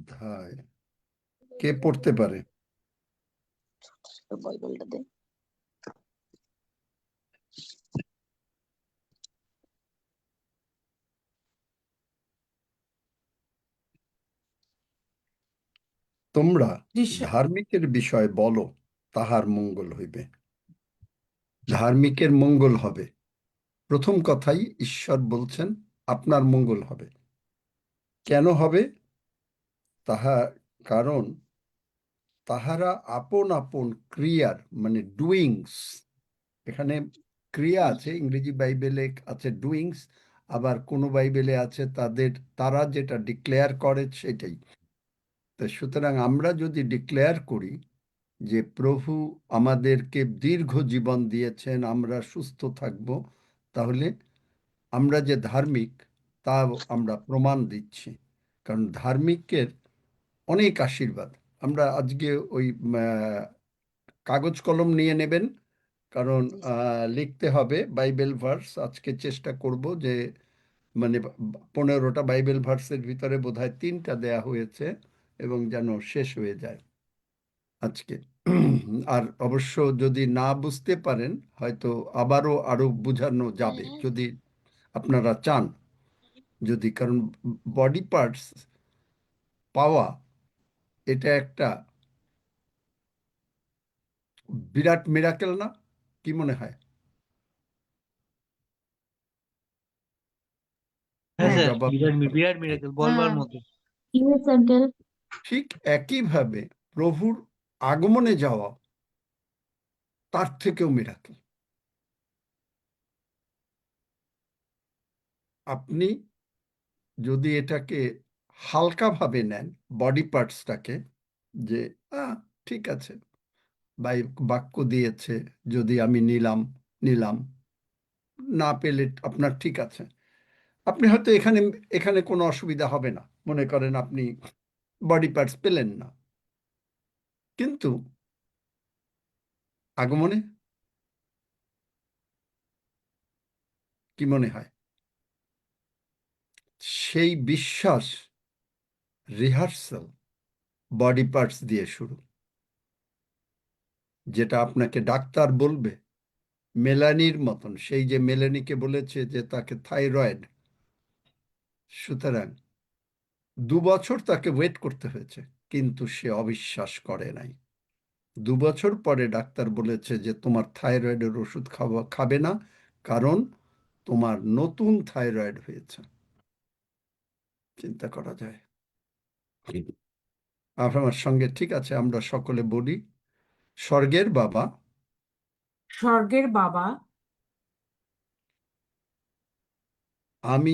অধ্যায় কে পড়তে পারে? বাইবেলটা দে। তোমরা ধার্মিকের বিষয় বলো, তাহার মঙ্গল হইবে। ধার্মিকের মঙ্গল হবে। প্রথম কথাই ঈশ্বর বলছেন আপনার মঙ্গল হবে। কেন হবে? কারণ তাহারা আপন আপন ক্রিয়ার মানে ডুইংস, এখানে ক্রিয়া আছে, ইংরেজি বাইবেলে আছে ডুইংস, আবার কোনো বাইবেলে আছে তারা যেটা ডিক্লেয়ার করে সেটাই। তো সুতরাং আমরা যদি ডিক্লেয়ার করি যে প্রভু আমাদেরকে দীর্ঘ জীবন দিয়েছেন, আমরা সুস্থ থাকব, তাহলে আমরা যে ধার্মিক তা আমরা প্রমাণ দিচ্ছি। কারণ ধার্মিকের অনেক আশীর্বাদ। আমরা আজকে ওই কাগজ কলম নিয়ে নেবেন, কারণ লিখতে হবে বাইবেল ভার্স। আজকে চেষ্টা করব যে মানে 15টা বাইবেল ভার্সের ভিতরে বোধহয় 3টা দেয়া হয়েছে এবং যেন শেষ হয়ে যায় আজকে। আর অবশ্য যদি না বুঝতে পারেন হয়তো আরো বোঝানো যাবে যদি আপনারা চান। কারণ বডি পার্টস পাওয়া এটা একটা বিরাট মিরাকেল না? কি মনে হয়? হ্যাঁ স্যার, জবাব বিরাট মিরাকেল বলবার মতো। ঠিক একইভাবে প্রভুর আগমনে যাওয়া তার থেকেও মিরাকেল। আপনি যদি এটাকে হালকাভাবে নেন, বডি পার্টসটাকে, যে ঠিক আছে বাক্য দিয়েছে, যদি আমি নিলাম, না পেলে আপনার ঠিক আছে, আপনি হয়তো এখানে এখানে কোনো অসুবিধা হবে না। মনে করেন আপনি বডি পার্টস পেলেন না, কিন্তু আগমনে কি মনে হয়? সেই বিশ্বাস রিহার্সাল বডি পার্টস দিয়ে শুরু। যেটা আপনাকে ডাক্তার বলবে মেলানির মতন, সেই যে মেলানিকে বলেছে যে তাকে থাইরয়েড, সুতরাং 2 বছর তাকে ওয়েট করতে হয়েছে, কিন্তু সে অবিশ্বাস করে নাই। 2 বছর পরে ডাক্তার বলেছে যে তোমার থাইরয়েডের ওষুধ খাবে না, কারণ তোমার নতুন থাইরয়েড হয়েছে। চিন্তা করা যায়? আপনার সঙ্গে ঠিক আছে, আমরা সকলে বলি, স্বর্গের বাবা, স্বর্গের বাবা, আমি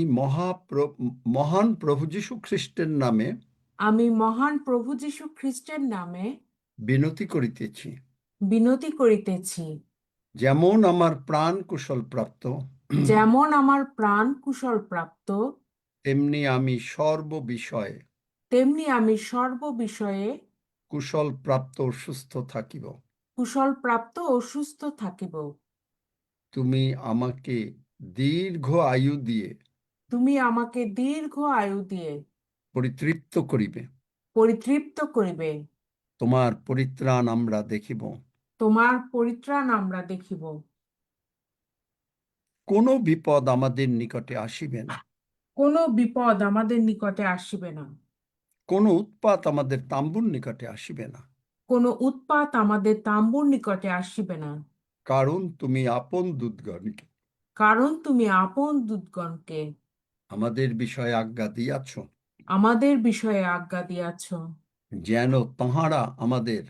মহান প্রভু যীশু খ্রিস্টের নামে আমি মহান প্রভু যীশু খ্রিস্টের নামে বিনতি করিতেছি, বিনতি করিতেছি, যেমন আমার প্রাণ কুশল প্রাপ্ত, যেমন আমার প্রাণ কুশল প্রাপ্ত, তেমনি আমি সর্ববিষয়ে তেমনি আমি সর্ব বিষয়ে কুশল প্রাপ্ত ও সুস্থ থাকিব। কুশল প্রাপ্ত ও সুস্থ থাকিব। তুমি আমাকে দীর্ঘ আয়ু দিয়ে তুমি আমাকে দীর্ঘ আয়ু দিয়ে পরিতৃপ্ত করিবে। পরিতৃপ্ত করিবে। তোমার পরিত্রাণ আমরা দেখিব। তোমার পরিত্রাণ আমরা দেখিব। কোনো বিপদ আমাদের নিকটে আসিবে না, কোনো বিপদ আমাদের নিকটে আসিবে না, কোনো উৎপাত আমাদের তাম্বুর নিকটে আসিবে না, কোনো উৎপাত আমাদের তাম্বুর নিকটে আসিবে না, কারণ তুমি আপন দূতগণকে কারণ তুমি আপন দূতগণকে আমাদের বিষয়ে আজ্ঞা দিয়াছ, আমাদের বিষয়ে আজ্ঞা দিয়াছ, যেন তাহারা আমাদের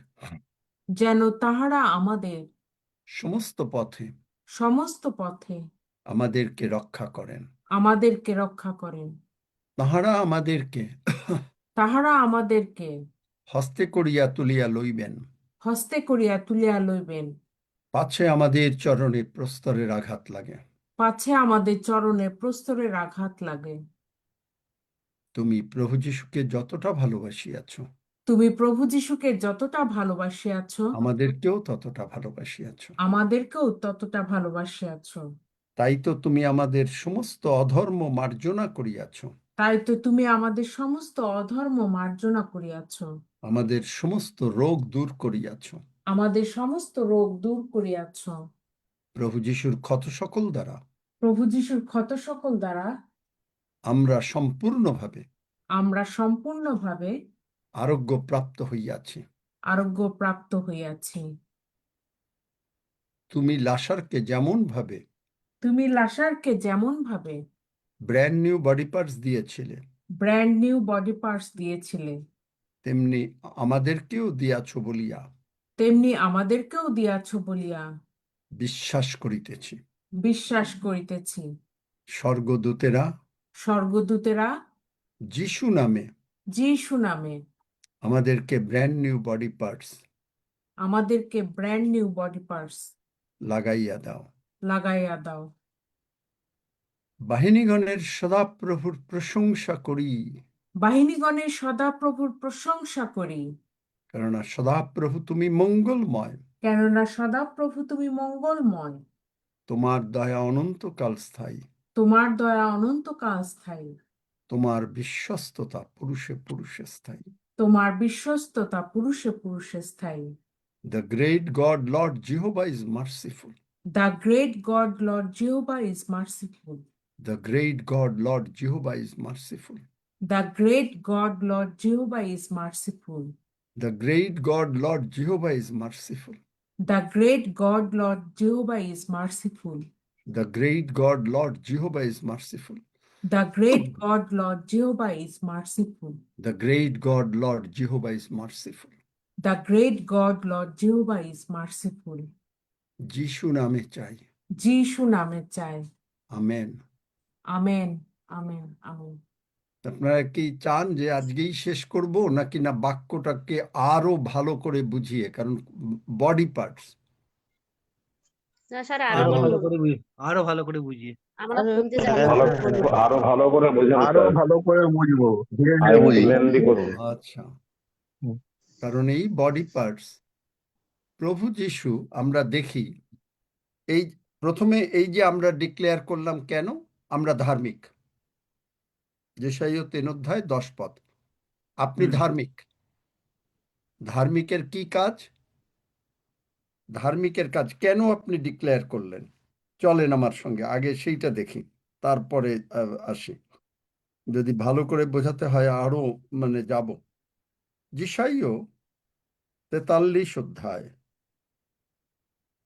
যেন তাহারা আমাদের সমস্ত পথে সমস্ত পথে আমাদেরকে রক্ষা করেন। আমাদেরকে রক্ষা করেন। তাহারা আমাদেরকে তাহারা আমাদেরকে হস্তে করিয়া তুলিয়া লইবেন, হস্তে করিয়া তুলিয়া লইবেন, পাছে আমাদের চরণে প্রস্তরের আঘাত লাগে। পাছে আমাদের চরণে প্রস্তরের আঘাত লাগে। তুমি প্রভু যীশুকে যতটা ভালোবাসিয়াছ, তুমি প্রভু যীশুকে যতটা ভালোবাসিয়াছ, আমাদেরকেও ততটা ভালোবাসিয়াছ। আমাদেরকেও ততটা ভালোবাসিয়াছ। তাই তো তুমি আমাদের সমস্ত অধর্ম মার্জনা করিয়াছ। তাই তো তুমি আমাদের সমস্ত অধর্ম মার্জনা করিয়াছ, আমাদের সমস্ত রোগ দূর করিয়াছ। আমাদের সমস্ত রোগ দূর করিয়াছ। প্রভু যিশুর ক্ষত সকল দ্বারা প্রভু যিশুর ক্ষত সকল দ্বারা আমরা সম্পূর্ণভাবে আমরা সম্পূর্ণভাবে আরোগ্য প্রাপ্ত হইয়াছি। আরোগ্য প্রাপ্ত হইয়াছি। তুমি লাসারকে যেমন ভাবে তুমি লাসারকে যেমন ভাবে ব্র্যান্ড নিউ বডি পার্টস দিয়েছিলে, ব্র্যান্ড নিউ বডি পার্টস দিয়েছিলে, তেমনি আমাদেরকেও দিয়াছ বলিয়া তেমনি আমাদেরকেও দিয়াছ বলিয়া বিশ্বাস করিতেছি। বিশ্বাস করিতেছি। স্বর্গদূতেরা স্বর্গদূতেরা যিশু নামে যিশু নামে আমাদেরকে ব্র্যান্ড নিউ বডি পার্টস আমাদেরকে ব্র্যান্ড নিউ বডি পার্টস লাগাইয়া দাও। লাগাইয়া দাও। বাহিনীগণের সদাপ্রভুর প্রশংসা করি, বাহিনীগণের সদাপ্রভুর প্রশংসা করি, কেননা সদাপ্রভু তুমি মঙ্গলময়, কেননা সদাপ্রভু তুমি মঙ্গলময়। তোমার দয়া অনন্তকাল স্থায়ী, তোমার দয়া অনন্তকাল স্থায়ী, তোমার বিশ্বস্ততা পুরুষে পুরুষে স্থায়ী। তোমার বিশ্বস্ততা পুরুষে পুরুষে স্থায়ী। The great God Lord Jehovah is merciful. The great God Lord Jehovah is merciful. The great God Lord Jehovah is merciful. The great God Lord Jehovah is merciful. The great God Lord Jehovah is merciful. The great God Lord Jehovah is merciful. The great God Lord Jehovah is merciful. The great God Lord Jehovah is merciful. The great God Lord Jehovah is merciful. The great God Lord Jehovah is merciful. যিশু নামে চাই। যিশু নামে চাই। Amen. Amen, amen, amen. আপনারা কি চান যে আজকেই শেষ করব, নাকি না বাক্যটাকে আরো ভালো করে বুঝিয়ে, কারণ বডি পার্টস না স্যার আরো আরো ভালো বলুন, করে আরো ভালো করে বুঝিয়ে। আমরা শুনতে চাই। আরো ভালো করে বোঝান আরো স্যার, ভালো করে বুঝবো, ধীরে আর ধীরে একটু বুঝবো। লেন্দি করুন। আচ্ছা, কারণ এই বডি পার্টস প্রভু যিশু আমরা দেখি, এই প্রথমে এই যে আমরা ডিক্লেয়ার করলাম কেন আমরা ধার্মিক, যেসাইও 3 অধ্যায় 10 পদ। আপনি ধার্মিক। ধার্মিকের কি কাজ? ধার্মিকের কাজ কেন আপনি ডিক্লেয়ার করলেন? চলেন আমার সঙ্গে, আগে সেইটা দেখি, তারপরে আসি। যদি ভালো করে বোঝাতে হয় আরো যাব। যিশাইও 43 অধ্যায়,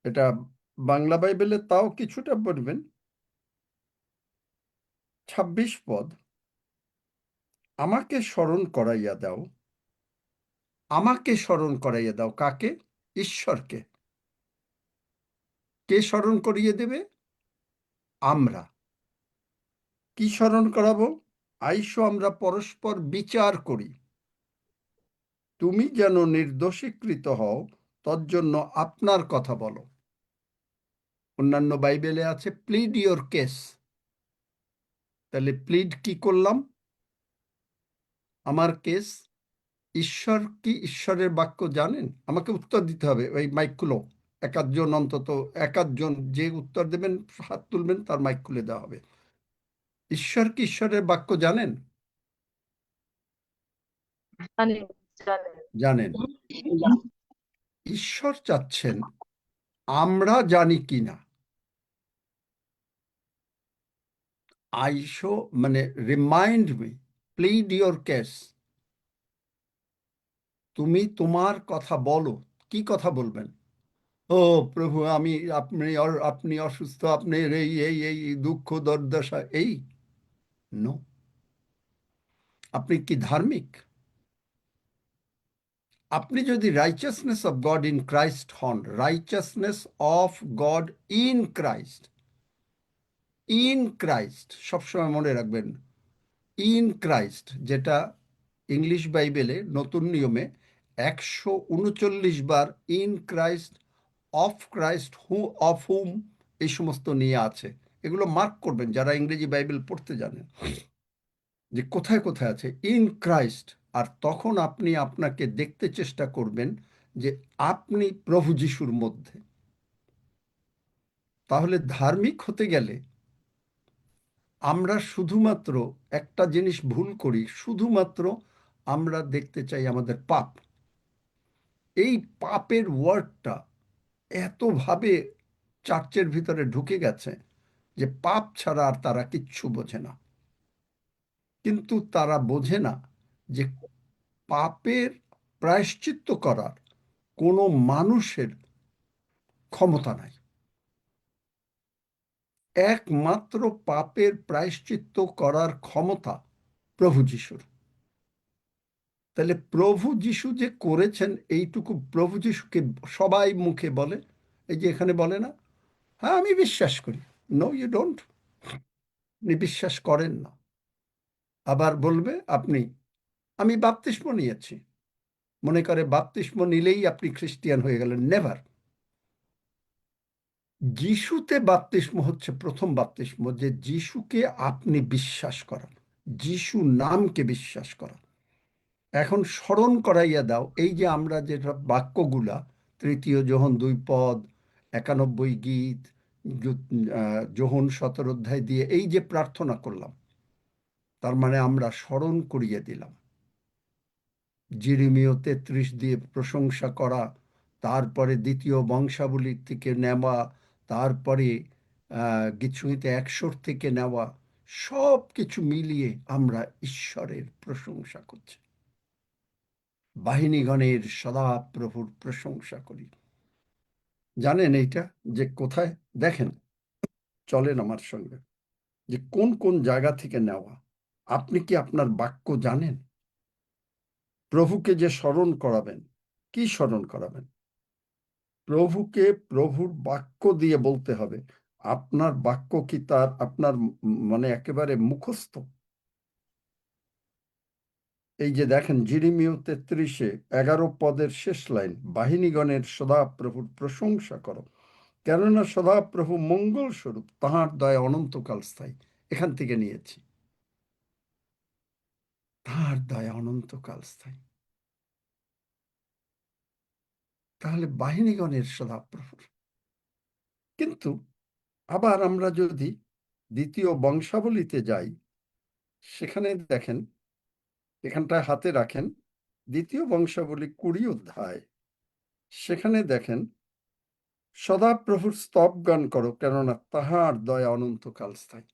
এটা বাংলা বাইবেলে তাও কিছুটা পড়বেন। 26 পদ, আমাকে স্মরণ করাইয়া দাও। আমাকে স্মরণ করাইয়া দাও কাকে? ঈশ্বরকে। কে স্মরণ করিয়ে দেবে? আমরা। কি স্মরণ করাবো? আইসো আমরা পরস্পর বিচার করি, তুমি যেন নির্দোষীকৃত হও, তজ্জন্য আপনার কথা বলো। অন্যান্য বাইবেলে আছে প্লিড ইওর কেস। তাহলে প্লিড কি করলাম? আমার কেস। ঈশ্বর কি ঈশ্বরের বাক্য জানেন? আমাকে উত্তর দিতে হবে। ওই মাইক খুলো, একাধজন অন্তত, একাধজন যে উত্তর দেবেন হাত তুলবেন, তার মাইক খুলে দেওয়া হবে। ঈশ্বর কি ঈশ্বরের বাক্য জানেন? জানেন। ঈশ্বর চাচ্ছেন আমরা জানি কিনা। আইসো remind me, plead your case. তুমি তোমার কথা বলো। কি কথা বলবেন? ও প্রভু, আপনি অসুস্থ, আপনার এই এই এই দুঃখ দুর্দশা, এই নো। আপনি কি ধার্মিক? আপনি যদি righteousness of God in Christ হন, righteousness of God in Christ, in Christ সবসময় মনে রাখবেন। ইন ক্রাইস্ট, যেটা ইংলিশ বাইবেলে নতুন নিয়মে 139 বার in Christ, of Christ, of hmm, এই সমস্ত নিয়ে আছে। এগুলো মার্ক করবেন যারা ইংরেজি বাইবেল পড়তে জানেন, যে কোথায় কোথায় আছে ইন ক্রাইস্ট। আর তখন আপনি আপনাকে দেখতে চেষ্টা করবেন যে আপনি প্রভু যিশুর মধ্যে। তাহলে ধার্মিক হতে গেলে আমরা শুধুমাত্র একটা জিনিস ভুল করি, শুধুমাত্র আমরা দেখতে চাই আমাদের পাপ। এই পাপের ওয়ার্ডটা এতভাবে চার্চের ভিতরে ঢুকে গেছে যে পাপ ছাড়া আর তারা কিচ্ছু বোঝে না। কিন্তু তারা বোঝে না যে পাপের প্রায়শ্চিত্ত করার কোনো মানুষের ক্ষমতা নাই। একমাত্র পাপের প্রায়শ্চিত্ত করার ক্ষমতা প্রভু যিশুর। তাহলে প্রভু যিশু যে করেছেন এইটুকু প্রভু যিশুকে সবাই মুখে বলে, এই যে এখানে বলে না, হ্যাঁ আমি বিশ্বাস করি। নো ইউ ডোন্ট, আপনি বিশ্বাস করেন না। আবার বলবে আপনি আমি বাপ্তিস্ম নিয়েছি, মনে করে বাপ্তিস্ম নিলেই আপনি খ্রিস্টিয়ান হয়ে গেলেন। নেভার। যিশুতে বাপ্তিস্ম হচ্ছে প্রথম বাপ্তিস্ম, যে যিশুকে আপনি বিশ্বাস করেন, যিশু নামকে বিশ্বাস করেন। এখন স্মরণ করাইয়া দাও, এই যে আমরা যেটা বাক্যগুলা ৩ যোহন ২ পদ, ৯১ গীত, যোহন ১৭ অধ্যায় দিয়ে এই যে প্রার্থনা করলাম, তার মানে আমরা স্মরণ করিয়ে দিলাম। জিরিমীয় ৩৩ দিয়ে প্রশংসা করা, তারপরে ২য় বংশাবলী থেকে নেওয়া, তারপরে গীতসংহিতা ১০০ থেকে নেওয়া, সব কিছু মিলিয়ে আমরা ঈশ্বরের প্রশংসা করছি। বাহিনীগণের সদাপ্রভুর প্রশংসা করি। জানেন এইটা যে কোথায়? দেখেন, চলেন আমার সঙ্গে, যে কোন কোন জায়গা থেকে নেওয়া। আপনি কি আপনার বাক্য জানেন? প্রভুকে যে স্মরণ করাবেন, কি স্মরণ করাবেন? প্রভুকে প্রভুর বাক্য দিয়ে বলতে হবে। আপনার বাক্য কি তার আপনার মানে একেবারে মুখস্থ? এই যে দেখেন জিরিমীয় ৩৩-এ ১১ পদের শেষ লাইন, বাহিনীগণের সদাপ্রভুর প্রশংসা করো, কেননা সদাপ্রভু মঙ্গল স্বরূপ, তাহার দয়া অনন্তকাল স্থায়ী। এখান থেকে নিয়েছি, তাহার দয়া অনন্তকাল স্থায়ী। তাহলে বাহিনীগণের সদাপ্রভুর। কিন্তু আবার আমরা যদি ২য় বংশাবলীতে যাই, সেখানে দেখেন, এখানটায় হাতে রাখেন, ২য় বংশাবলী ২০ অধ্যায়, সেখানে দেখেন, সদাপ্রভুর স্তব গান করো, কেননা তাহার দয়া অনন্তকাল স্থায়ী।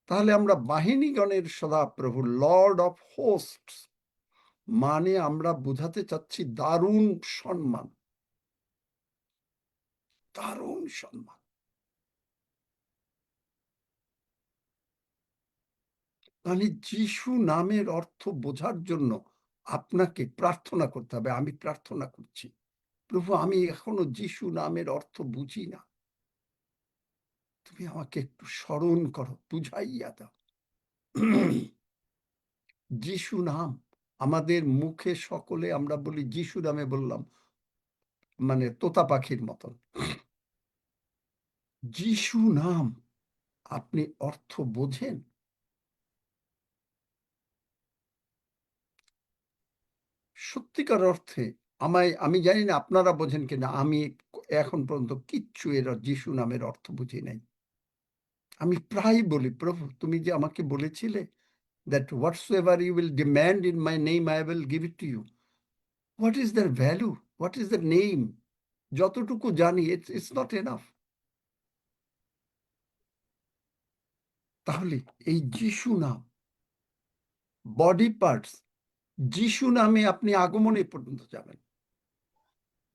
তাহলে আমরা বাহিনীগণের সদাপ্রভু, লর্ড অফ হোস্টস, মানে আমরা বোঝাতে চাচ্ছি দারুণ সম্মান, দারুণ সম্মান। মানে যিশু নামের অর্থ বোঝার জন্য আপনাকে প্রার্থনা করতে হবে। আমি প্রার্থনা করছি, প্রভু আমি এখনো যিশু নামের অর্থ বুঝি না, তুমি আমাকে একটু স্মরণ করো, বুঝাইয়া দাও। যিশু নাম আমাদের মুখে সকলে আমরা বলি, যিশু নামে বললাম মানে তোতা পাখির মতন। যিশু নাম আপনি অর্থ বোঝেন? সত্যিকার অর্থে আমি জানি না আপনারা বোঝেন কিনা, আমি এখন পর্যন্ত কিচ্ছু এর যিশু নামের অর্থ বুঝি নাই। আমি প্রায় বলি, প্রভু তুমি যে আমাকে বলেছিলে that whatsoever you will demand in my name I will give it to you. What is their value? What is their name? যতটুকু জানি it's not enough. তাহলে এই যিশু নাম, বডি পার্টস, যিশু নামে আপনি আগমনে পর্যন্ত যাবেন,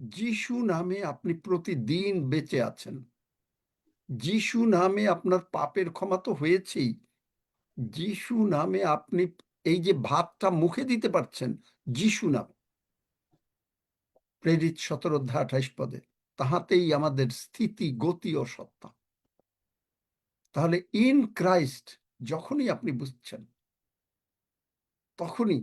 যিশু নামে আপনি প্রতিদিন বেঁচে আছেন, যিশু নামে আপনার পাপের ক্ষমা তো হয়েছেই, যিশু নামে আপনি এই যে ভাতটা মুখে দিতে পারছেন, যিশু নামে। প্রেরিত ১৭ অধ্যায় ২৮ পদে, তাহাতেই আমাদের স্থিতি, গতি ও সত্তা। তাহলে ইন ক্রাইস্ট যখনই আপনি বুঝছেন, তখনই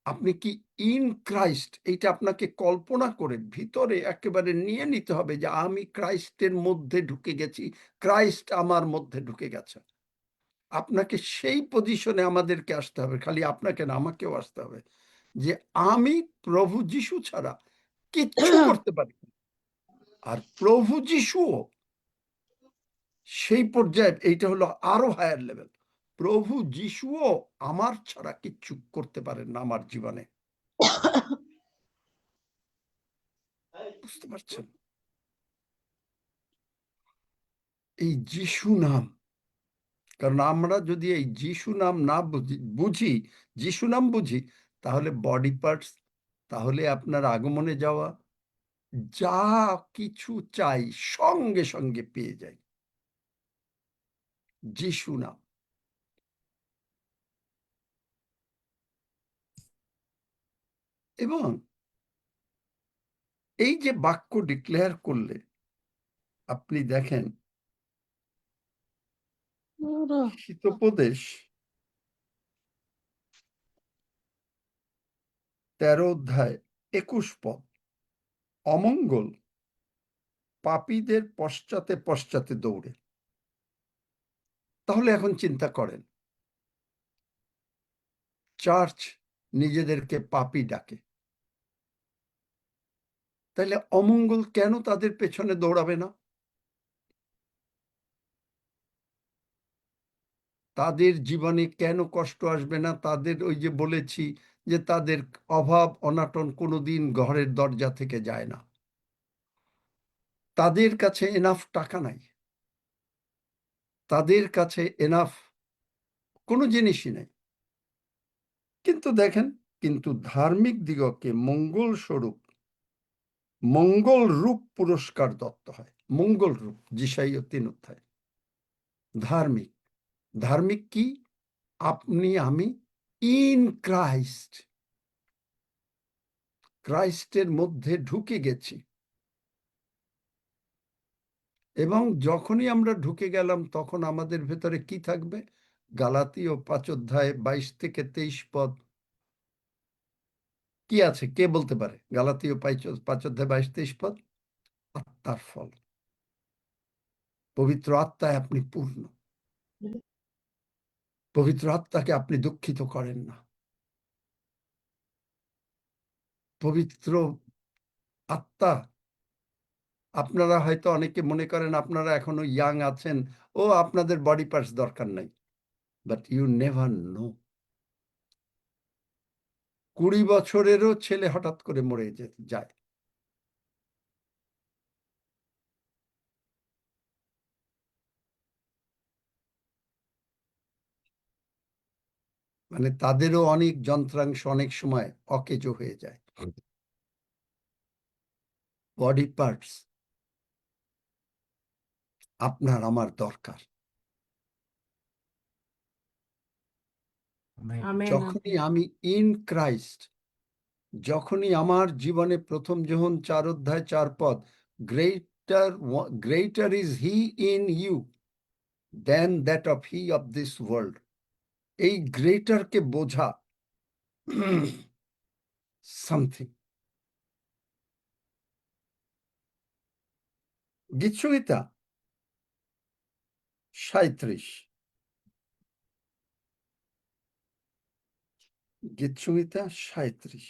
আপনি কি ইন ক্রাইস্ট, এইটা আপনাকে কল্পনা করে ভিতরে একেবারে নিয়ে নিতে হবে যে আমি ক্রাইস্টের মধ্যে ঢুকে গেছি, ক্রাইস্ট আমার মধ্যে ঢুকে গেছে। আপনাকে সেই পজিশনে আমাদেরকে আসতে হবে, খালি আপনাকে না, আমাকেও আসতে হবে, যে আমি প্রভু যিশু ছাড়া কিচ্ছু করতে পারি না। আর প্রভু যিশুও সেই পর্যায়ে এইটা হলো আরো হায়ার লেভেল। প্রভু যিশুও আমার ছাড়া কিচ্ছু করতে পারেন না আমার জীবনে। বুঝতে পারছেন? এই যিশু নাম, কারণ আমরা যদি এই যিশু নাম না বুঝি যিশু নাম বুঝি, তাহলে বডি পার্টস, তাহলে আপনার আগমনে যাওয়া, যা কিছু চাই সঙ্গে সঙ্গে পেয়ে যাই যিশু নাম। এবং এই যে বাক্য ডিক্লেয়ার করলে আপনি দেখেন হিতোপদেশ 13 অধ্যায় 21 পদ, অমঙ্গল পাপীদের পশ্চাতে পশ্চাতে দৌড়ে। তাহলে এখন চিন্তা করেন, চার্চ নিজেদেরকে পাপী ডাকে, তাহলে অমঙ্গল কেন তাদের পেছনে দৌড়াবে না? তাদের জীবনে কেন কষ্ট আসবে না? তাদের ওই যে বলেছি যে তাদের অভাব অনাটন কোনোদিন ঘরের দরজা থেকে যায় না, তাদের কাছে এনাফ টাকা নাই, তাদের কাছে এনাফ কোনো জিনিসই নেই, কিন্তু দেখেন, কিন্তু ধার্মিক দিগকে মঙ্গল স্বরূপ মঙ্গল রূপ পুরস্কার দত্ত হয়। মঙ্গল রূপ যিশাইয় 3 অধ্যায়। ধার্মিক, ধার্মিক কি? আপনি আমি ইন ক্রাইস্ট, ক্রাইস্টের মধ্যে ঢুকে গেছি। এবং যখনই আমরা ঢুকে গেলাম তখন আমাদের ভেতরে কি থাকবে? গালাতীয় 5 অধ্যায় 22 থেকে 23 পদ কি আছে? কে বলতে পারে? গালাতীয় 5 অধ্যায় 22-23 পদ, আত্মার ফল। পবিত্র আত্মায় আপনি পূর্ণ, পবিত্র আত্মাকে আপনি দুঃখিত করেন না। পবিত্র আত্মা, আপনারা হয়তো অনেকে মনে করেন আপনারা এখনো ইয়াং আছেন, ও আপনাদের বডি পার্টস দরকার নাই, বাট ইউ নেভার নো। 20 বছরেরও ছেলে হঠাৎ করে মরে যায়। মানে তাদেরও অনেক যন্ত্রাংশ অনেক সময় অকেজো হয়ে যায়। বডি পার্টস আপনার আমার দরকার। আমেন। যখনই আমি ইন ক্রাইস্ট, যখনই আমার জীবনে প্রথম যোহন 4 অধ্যায় 4 পদ, greater is he in you than that of he of this world. এই গ্রেটারকে বোঝা সামথিং। গীতসংহিতা 37, গীতসংহিতা 37,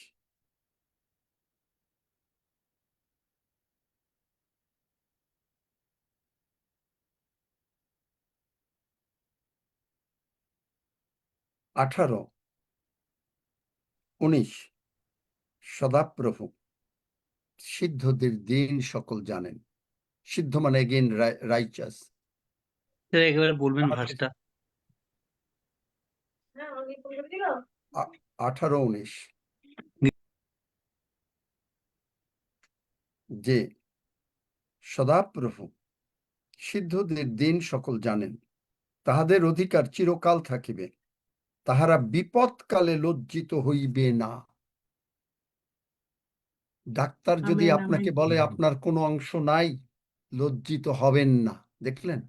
আঠারো 19। সদাপ্রভু সিদ্ধদের দিন সকল জানেন। সিদ্ধ মানে এগেইন রাইচাস। স্যার একেবারে বলবেন ভাষটা। 18, 19 যে সদাপ্রভু সিদ্ধদের দিন সকল জানেন, তাহাদের অধিকার চিরকাল থাকিবে, তাহারা বিপদকালে লজ্জিত হইবে না। ডাক্তার যদি আমেন, আপনাকে আমেন। বলে আপনার কোনো অংশ নাই, লজ্জিত হবেন না। দেখলেন?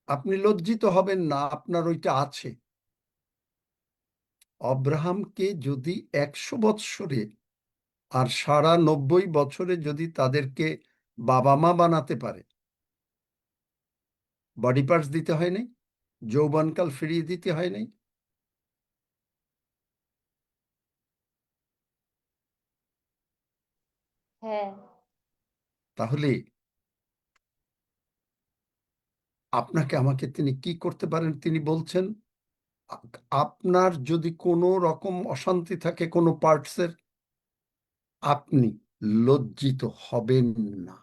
আপনি লজ্জিত হবেন না, আপনার ওইটা আছে। অব্রাহামকে যদি 100 বৎসরে আর সারা 90 বছরে যদি তাদেরকে বাবা মা বানাতে পারে, বডি পার্টস দিতে হয় নাই, যৌবনকাল ফিরিয়ে দিতে হয় নাই, হ্যাঁ, তাহলে আপনাকে আমাকে তিনি কি করতে পারেন? তিনি বলছেন আপনার যদি কোনো রকম অশান্তি থাকে কোনো পার্টসের, আপনি লজ্জিত হবেন না।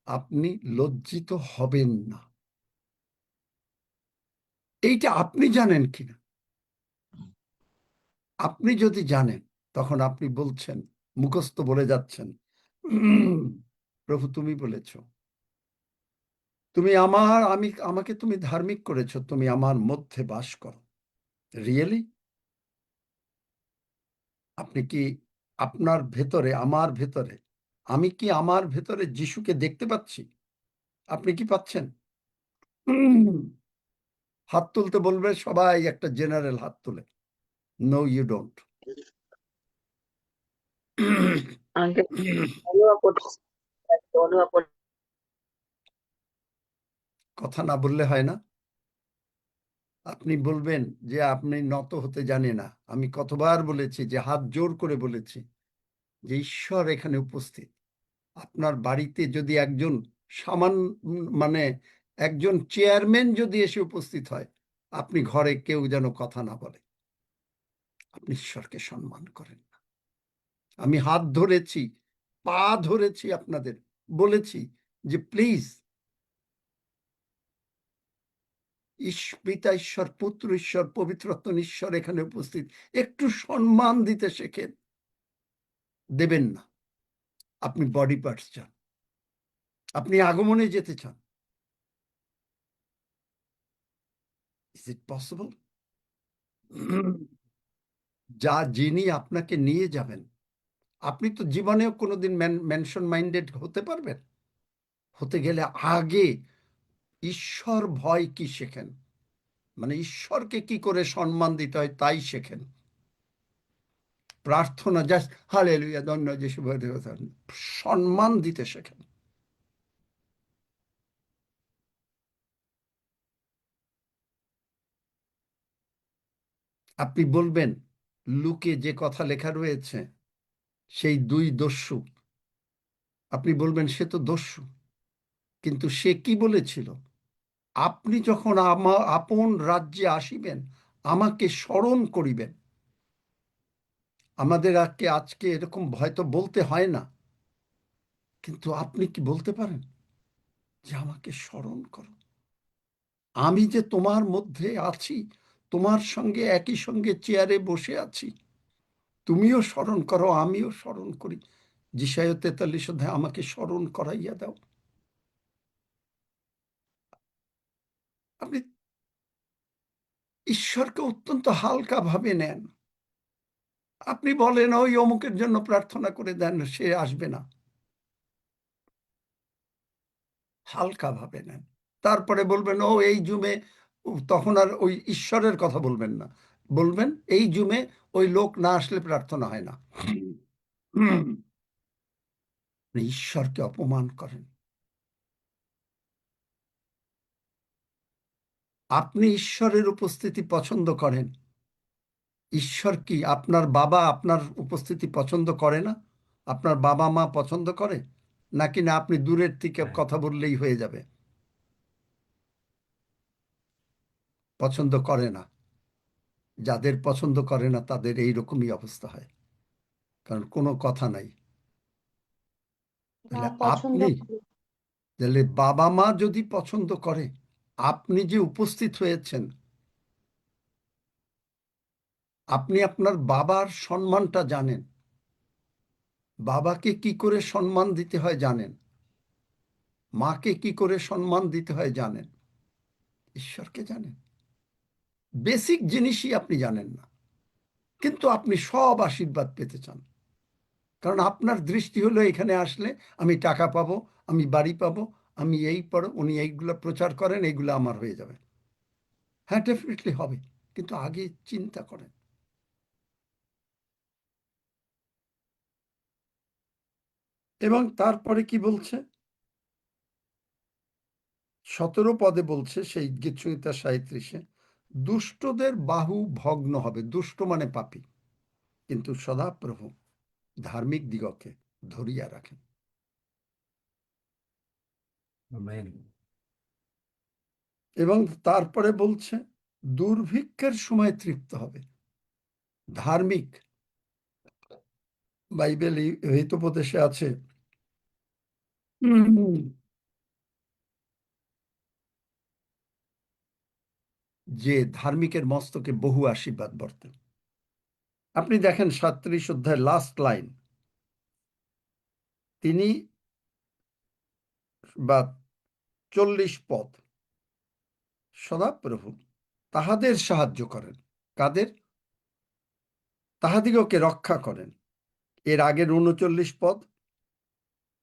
আপনি লজ্জিত হবেন না। এইটা আপনি জানেন কিনা? আপনি যদি জানেন, তখন আপনি বলছেন, মুখস্থ বলে যাচ্ছেন, প্রভু তুমি বলেছ, তুমি আমাকে তুমি ধার্মিক করেছো, তুমি আমার মধ্যে বাস করো। রিয়েলি? আপনি কি আপনার ভেতরে, আমার ভেতরে, আমি কি আমার ভেতরে যিশুকে দেখতে পাচ্ছি? আপনি কি পাচ্ছেন? হাত তুলতে বলবে সবাই, একটা জেনারেল হাত তুলে। No you don't. আঙ্কেল অনুভব করছি, অনুভব করছি। কথা না বললে হয় না? আপনি বলবেন যে আপনি নত হতে জানে না। আমি কতবার বলেছি, যে হাত জোর করে বলেছি যে ঈশ্বর এখানে উপস্থিত। আপনার বাড়িতে যদি একজন মানে একজন চেয়ারম্যান যদি এসে উপস্থিত হয়, আপনি ঘরে কেউ যেন কথা না বলে। আপনি ঈশ্বরকে সম্মান করেন না। আমি হাত ধরেছি, পা ধরেছি, আপনাদের বলেছি যে প্লিজ, পিতা ঈশ্বর, পুত্র ঈশ্বর, পবিত্রত্ব ঈশ্বর এখানে উপস্থিত, একটু সম্মান দিতে শেখেন। দেবেন না। আপনি বডি পার্টস চান, আপনি আগমনে যেতে চান। Is it possible? যিনি আপনাকে নিয়ে যাবেন, আপনি তো জীবনেও কোনোদিন মেনশন মাইন্ডেড হতে পারবেন? হতে গেলে আগে ঈশ্বর ভয় কি শেখেন, মানে ঈশ্বরকে কি করে সম্মান দিতে হয় তাই শেখেন। প্রার্থনা জাস্ট হালেলুয়া ধন্য যিশু, সম্মান দিতে শেখেন। আপনি বলবেন, লুকে যে কথা লেখা রয়েছে, সেই দুই দস্যু, আপনি বলবেন সে তো দস্যু, কিন্তু সে কি বলেছিল? আপনি যখন আপন রাজ্যে আসিবেন, আমাকে স্মরণ করিবেন। আমাদের আজকে এরকম হয়তো বলতে হয় না, কিন্তু আপনি কি বলতে পারেন যে আমাকে স্মরণ করো? আমি যে তোমার মধ্যে আছি, তোমার সঙ্গে একই সঙ্গে চেয়ারে বসে আছি, তুমিও স্মরণ করো, আমিও স্মরণ করি। যিশায়া 43 অধ্যায়, আমাকে স্মরণ করাইয়া দাও। আপনি ঈশ্বরকে অত্যন্ত হালকা ভাবে নেন। আপনি বলেন ওই অমুকের জন্য প্রার্থনা করে দেন, সে আসবে না। হালকা ভাবে নেন। তারপরে বলবেন ও এই জুমে, তখন আর ওই ঈশ্বরের কথা বলবেন না, বলবেন এই জুমে ওই লোক না আসলে প্রার্থনা হয় না। ঈশ্বরকে অপমান করেন। আপনি ঈশ্বরের উপস্থিতি পছন্দ করেন। ঈশ্বর কি আপনার বাবা আপনার উপস্থিতি পছন্দ করে না? আপনার বাবা মা পছন্দ করে নাকি? না আপনি দূরের থেকে কথা বললেই হয়ে যাবে? পছন্দ করে না। যাদের পছন্দ করে না তাদের এইরকমই অবস্থা হয়, কারণ কোনো কথা নাই। তাহলে পছন্দ আপনি, তাহলে বাবা মা যদি পছন্দ করে, আপনি যে উপস্থিত হয়েছেন, আপনি আপনার বাবার সম্মানটা জানেন, বাবাকে কি করে সম্মান দিতে হয় জানেন, মাকে কি করে সম্মান দিতে হয় জানেন, ঈশ্বরকে জানেন। বেসিক জিনিসই আপনি জানেন না, কিন্তু আপনি সব আশীর্বাদ পেতে চান। কারণ আপনার দৃষ্টি হলো এখানে আসলে আমি টাকা পাবো, আমি বাড়ি পাবো, আমি এই পড়ো, উনি এইগুলো প্রচার করেন, এইগুলো আমার হয়ে যাবে। হ্যাঁ, ডেফিনেটলি হবে, কিন্তু আগে চিন্তা করেন। এবং তারপরে কি বলছে? 17 পদে বলছে, সেই গীতসংহিতা 37-এ, দুষ্টদের বাহু ভগ্ন হবে। দুষ্ট মানে পাপী, কিন্তু সদাপ্রভু ধার্মিক দিগকে ধরিয়া রাখেন। আমেন। এবং তারপরে বলছে দুর্ভিক্ষের সময় তৃপ্ত হবে। ধার্মিক বাইবেল হিতোপদেশে আছে যে ধার্মিকের মস্তকে বহু আশীর্বাদ বর্তে। আপনি দেখেন 37 অধ্যায় লাস্ট লাইন, তিনি বা 40 পদ, সদাপ্রভু তাহাদের সাহায্য করেন। কাদের? তাহাদিগকে রক্ষা করেন। এর আগের 39 পদ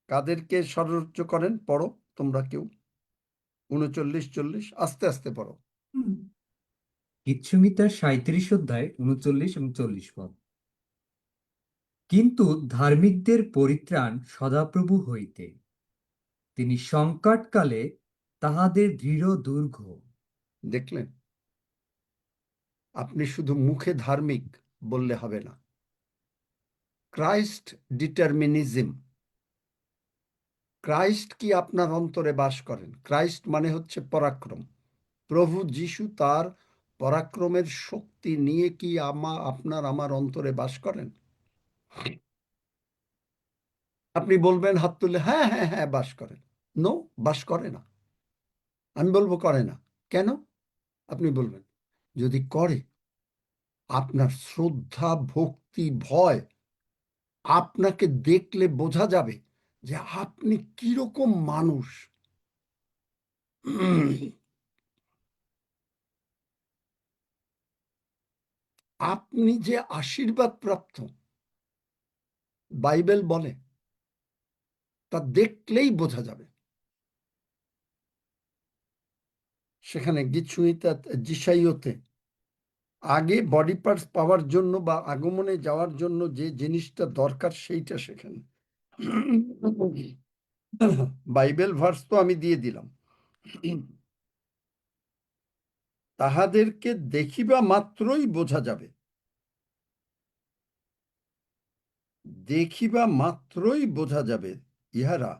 কাদেরকে সাহায্য করেন? পড়ো তোমরা কেউ, 39, 40, আস্তে আস্তে পড়ো। গীতসংহিতার 37 অধ্যায় 39 এবং 40 পদ। কিন্তু ধার্মিকদের পরিত্রাণ সদাপ্রভু হইতে, তিনি সংকটকালে তাহাদের দৃঢ় দুর্গ। দেখলেন? আপনি শুধু মুখে ধার্মিক বললে হবে না। ক্রাইস্ট ডিটারমিনিজম, ক্রাইস্ট কি আপনার অন্তরে বাস করেন? ক্রাইস্ট মানে হচ্ছে পরাক্রম। প্রভু যিশু তার পরাক্রমের শক্তি নিয়ে কি আপনার আমার অন্তরে বাস করেন? আপনি বলবেন হাত তুলে, হ্যাঁ হ্যাঁ হ্যাঁ বাস করেন। নো, বাস করে না। আমি বলবো করে না। কেন? আপনি বলবেন যদি করে, আপনার শ্রদ্ধা, ভক্তি, ভয় আপনাকে দেখলে বোঝা যাবে যে আপনি কিরকম মানুষ। আপনি যে আশীর্বাদ প্রাপ্ত বাইবেল বলে, তা দেখলেই বোঝা যাবে। সেখানে গীতসংহিতা যিশাইয়তে আগে বডি পার্টস পাওয়ার জন্য বা আগমনে যাওয়ার জন্য যে জিনিসটা দরকার সেইটা সেখানে বাইবেল ভার্স তো আমি দিয়ে দিলাম। তাহাদেরকে দেখিবা মাত্রই বোঝা যাবে, দেখিবা মাত্রই বোঝা যাবে ইহারা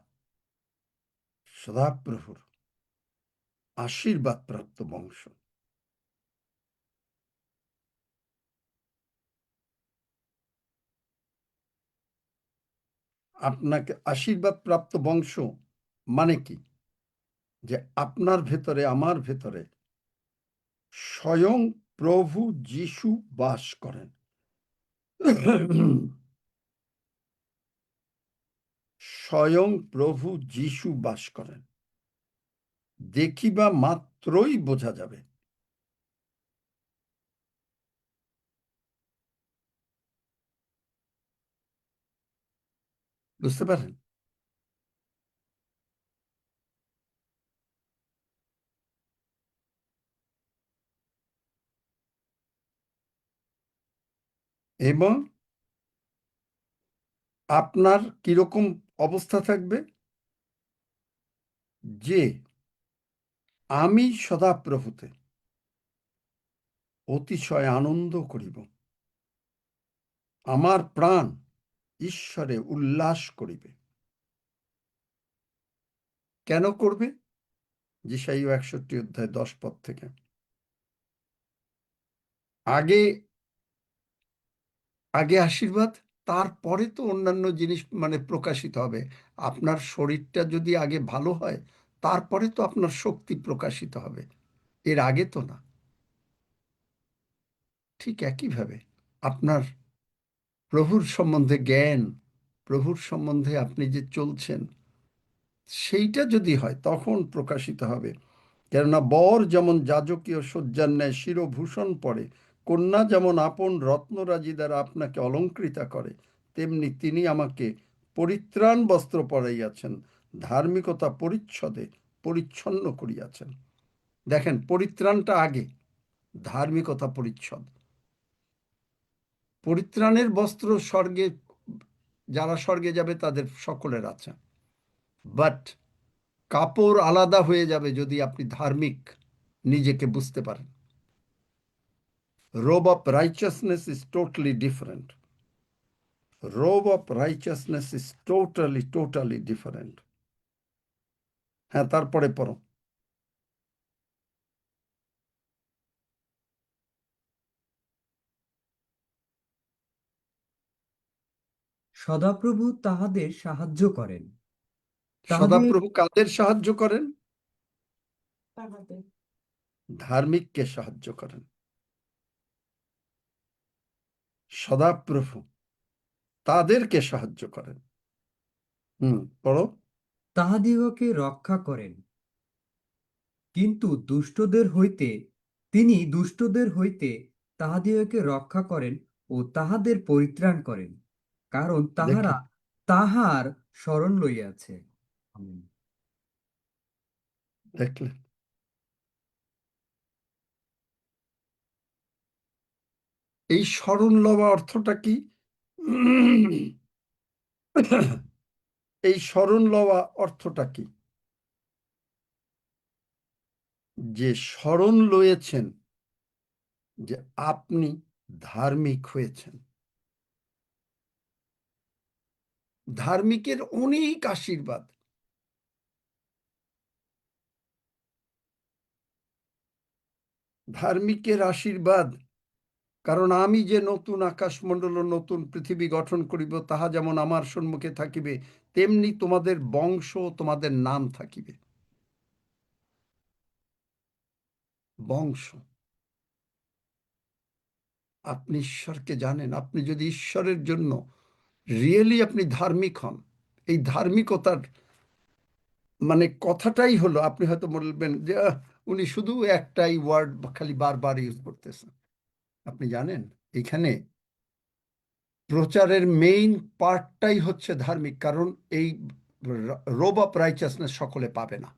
সদাপ্রভুর আশীর্বাদ প্রাপ্ত বংশ। আপনাকে আশীর্বাদ প্রাপ্ত বংশ মানে কি? যে আপনার ভেতরে, আমার ভেতরে স্বয়ং প্রভু যিশু বাস করেন। স্বয়ং প্রভু যিশু বাস করেন, দেখিবা মাত্রই বোঝা যাবে। বুঝতে পারেন? এবং আপনার কিরকম অবস্থা থাকবে? যে আমি সদাপ্রভুতে অতিশয় আনন্দ করিব, আমার প্রাণ ঈশ্বরে উল্লাস করিবে। কেন করবে? যিশাইয়া 61 অধ্যায় 10 পদ থেকে। আগে আগে আশীর্বাদ, তারপরে তো অন্যান্য জিনিস মানে প্রকাশিত হবে। আপনার শরীরটা যদি আগে ভালো হয়, তারপরে তো আপনার শক্তি প্রকাশিত হবে, এর আগে তো না। ঠিক একইভাবে আপনার প্রভুর সম্বন্ধে জ্ঞান, প্রভুর সম্বন্ধে আপনি যে চলছেন, সেইটা যদি হয় তখন প্রকাশিত হবে। কেননা বর যেমন যাজকীয় সজ্জার ন্যায় শিরভূষণ পরে, কন্যা যেমন আপন রত্নরাজি দ্বারা আপনাকে অলঙ্কৃতা করে, তেমনি তিনি আমাকে পরিত্রাণ বস্ত্র পরাইয়াছেন, ধার্মিকতা পরিচ্ছদে পরিচ্ছন্ন করিয়াছেন। দেখেন, পরিত্রাণটা আগে, ধার্মিকতা পরিচ্ছদ। পরিত্রাণের বস্ত্র স্বর্গে, যারা স্বর্গে যাবে তাদের সকলের আছে, বাট কাপড় আলাদা হয়ে যাবে যদি আপনি ধার্মিক নিজেকে বুঝতে পারেন। Robe of righteousness is totally different. Robe of righteousness is totally different. হ্যাঁ, তারপরে পড়ো। সদাপ্রভু তাহাদের সাহায্য করেন, তাহাদের সদাপ্রভু কাদের সাহায্য করেন? তাহাদের ধার্মিককে সাহায্য করেন। সদাপ্রভু তাদেরকে সাহায্য করেন। পড়ো। তাহাদিগকে রক্ষা করেন, কিন্তু দুষ্টদের হইতে তাহাদিগকে রক্ষা করেন ও তাহাদের পরিত্রাণ করেন, কারণ তাহারা দেখলেন? তাহার শরণ লইয়াছে। আমেন। দেখলেন? এই শরণ লওয়া অর্থটা কি? এই শরণ লওয়া অর্থটা কি? যে শরণ লয়েছেন, যে আপনি ধার্মিক হয়েছেন। ধার্মিকের অনেক আশীর্বাদ। ধার্মিকের আশীর্বাদ, কারণ আমি যে নতুন আকাশমণ্ডল ও নতুন পৃথিবী গঠন করিব, তাহা যেমন আমার সম্মুখে থাকিবে, তেমনি তোমাদের বংশ, তোমাদের নাম থাকিবে। বংশ। আপনি ঈশ্বরকে জানেন। আপনি যদি ঈশ্বরের জন্য রিয়েলি আপনি ধার্মিক হন, এই ধার্মিকতার মানে কথাটাই হলো, আপনি হয়তো বলবেন যে উনি শুধু একটাই ওয়ার্ড খালি বারবার ইউজ করতেছেন। আপনি জানেন এখানে প্রচারের মেইন পার্টটাই হচ্ছে ধার্মিক, কারণ এই রোব অফ রাইচাসনেস সকলে পাবে না।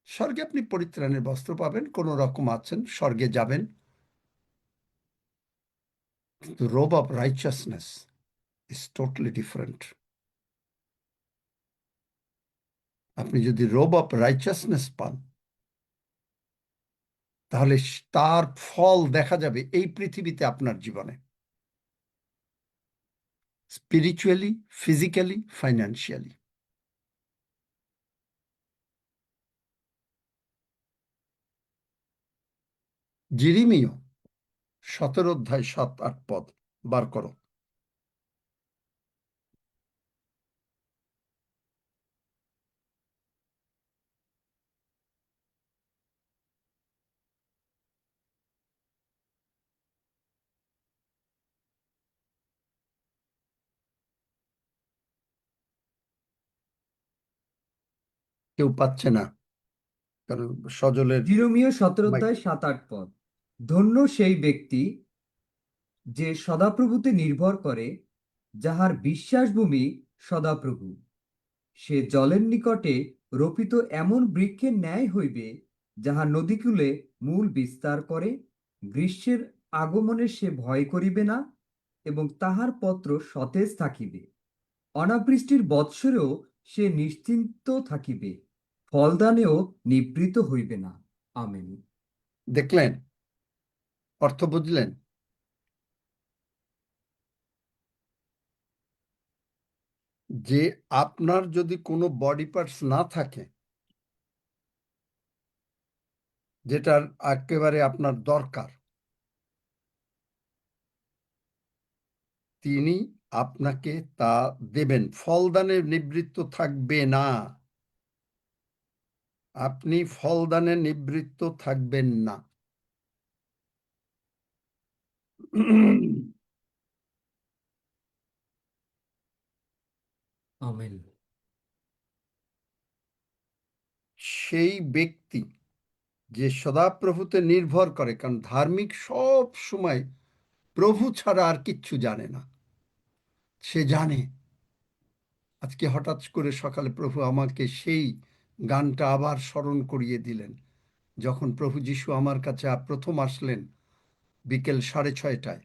স্বর্গে আপনি পরিত্রাণের বস্ত্র পাবেন, কোন রকম আছেন, স্বর্গে যাবেন, কিন্তু রোব অফ রাইচাসনেস ইজ টোটালি ডিফারেন্ট। আপনি যদি রোব অফ রাইচাসনেস পান, তাহলে তার ফল দেখা যাবে এই পৃথিবীতে আপনার জীবনে, স্পিরিচুয়ালি, ফিজিক্যালি, ফাইন্যান্সিয়ালি। জিরিমিয় 17 অধ্যায় 7-8 পদ বার করো। কেউ পাচ্ছে না, কারণ সজলের জিরোমীয় 17 মাইক। অধ্যায় 7-8 পদ। ধন্য সেই ব্যক্তি যে সদাপ্রভুতে নির্ভর করে, যাহার বিশ্বাসভূমি সদাপ্রভু। সে জলের নিকটে রোপিত এমন বৃক্ষের ন্যায় হইবে, যাহা নদীকূলে মূল বিস্তার করে। গ্রীষ্মের আগমনে সে ভয় করিবে না, এবং তাহার পত্র সতেজ থাকিবে। অনাবৃষ্টির বৎসরেও সে নিশ্চিন্ত থাকিবে, ফলদানেও নিবৃত হইবে না। আমেন। দেখলেন? অর্থ বুঝলেন? যে আপনার যদি কোনো বডি পার্টস না থাকে, যেটার একেবারে আপনার দরকার, তিনি আপনাকে তা দেবেন। ফলদানে নিবৃত্ত থাকবে না। আপনি ফলদানে নিবৃত্ত থাকবেন না। আমেন। সেই ব্যক্তি যে সদাপ্রভুতে নির্ভর করে, কারণ ধার্মিক সব সময় প্রভু ছাড়া আর কিচ্ছু জানে না। সে জানে, আজকে হঠাৎ করে সকালে প্রভু আমাকে সেই গানটা আবার স্মরণ করিয়ে দিলেন, যখন প্রভু যিশু আমার কাছে প্রথম আসলেন বিকেল 6:30টায়,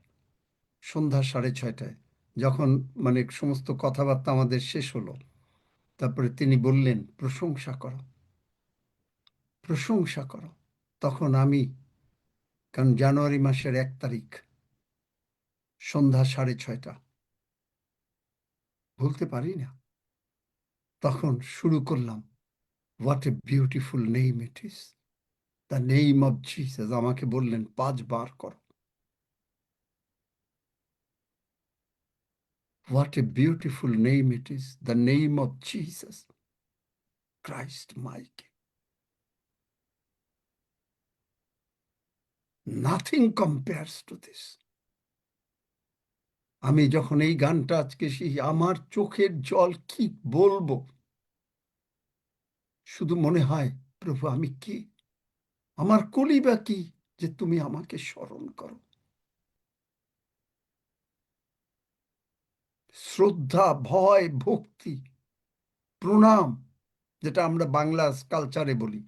সন্ধ্যা 6:30টায়, যখন মানে সমস্ত কথাবার্তা আমাদের শেষ হলো, তারপরে তিনি বললেন, প্রশংসা করো, প্রশংসা করো। তখন আমি, কারণ জানুয়ারি মাসের 1 তারিখ, সন্ধ্যা 6:30, ভুলতে পারি না। তখন শুরু করলাম, what a beautiful name it is, the name of Jesus. আমাকে বললেন 5 বার করো। What a beautiful name it is, the name of Jesus Christ my king. Nothing compares to this. আমি যখন এই গানটা আজকে সেই আমার চোখের জল কি বলবো, শুধু মনে হয় প্রভু আমি কি, আমার কলি বা কি যে তুমি আমাকে স্মরণ করো। শ্রদ্ধা, ভয়, ভক্তি, প্রণাম, যেটা আমরা বাংলা কালচারে বলি,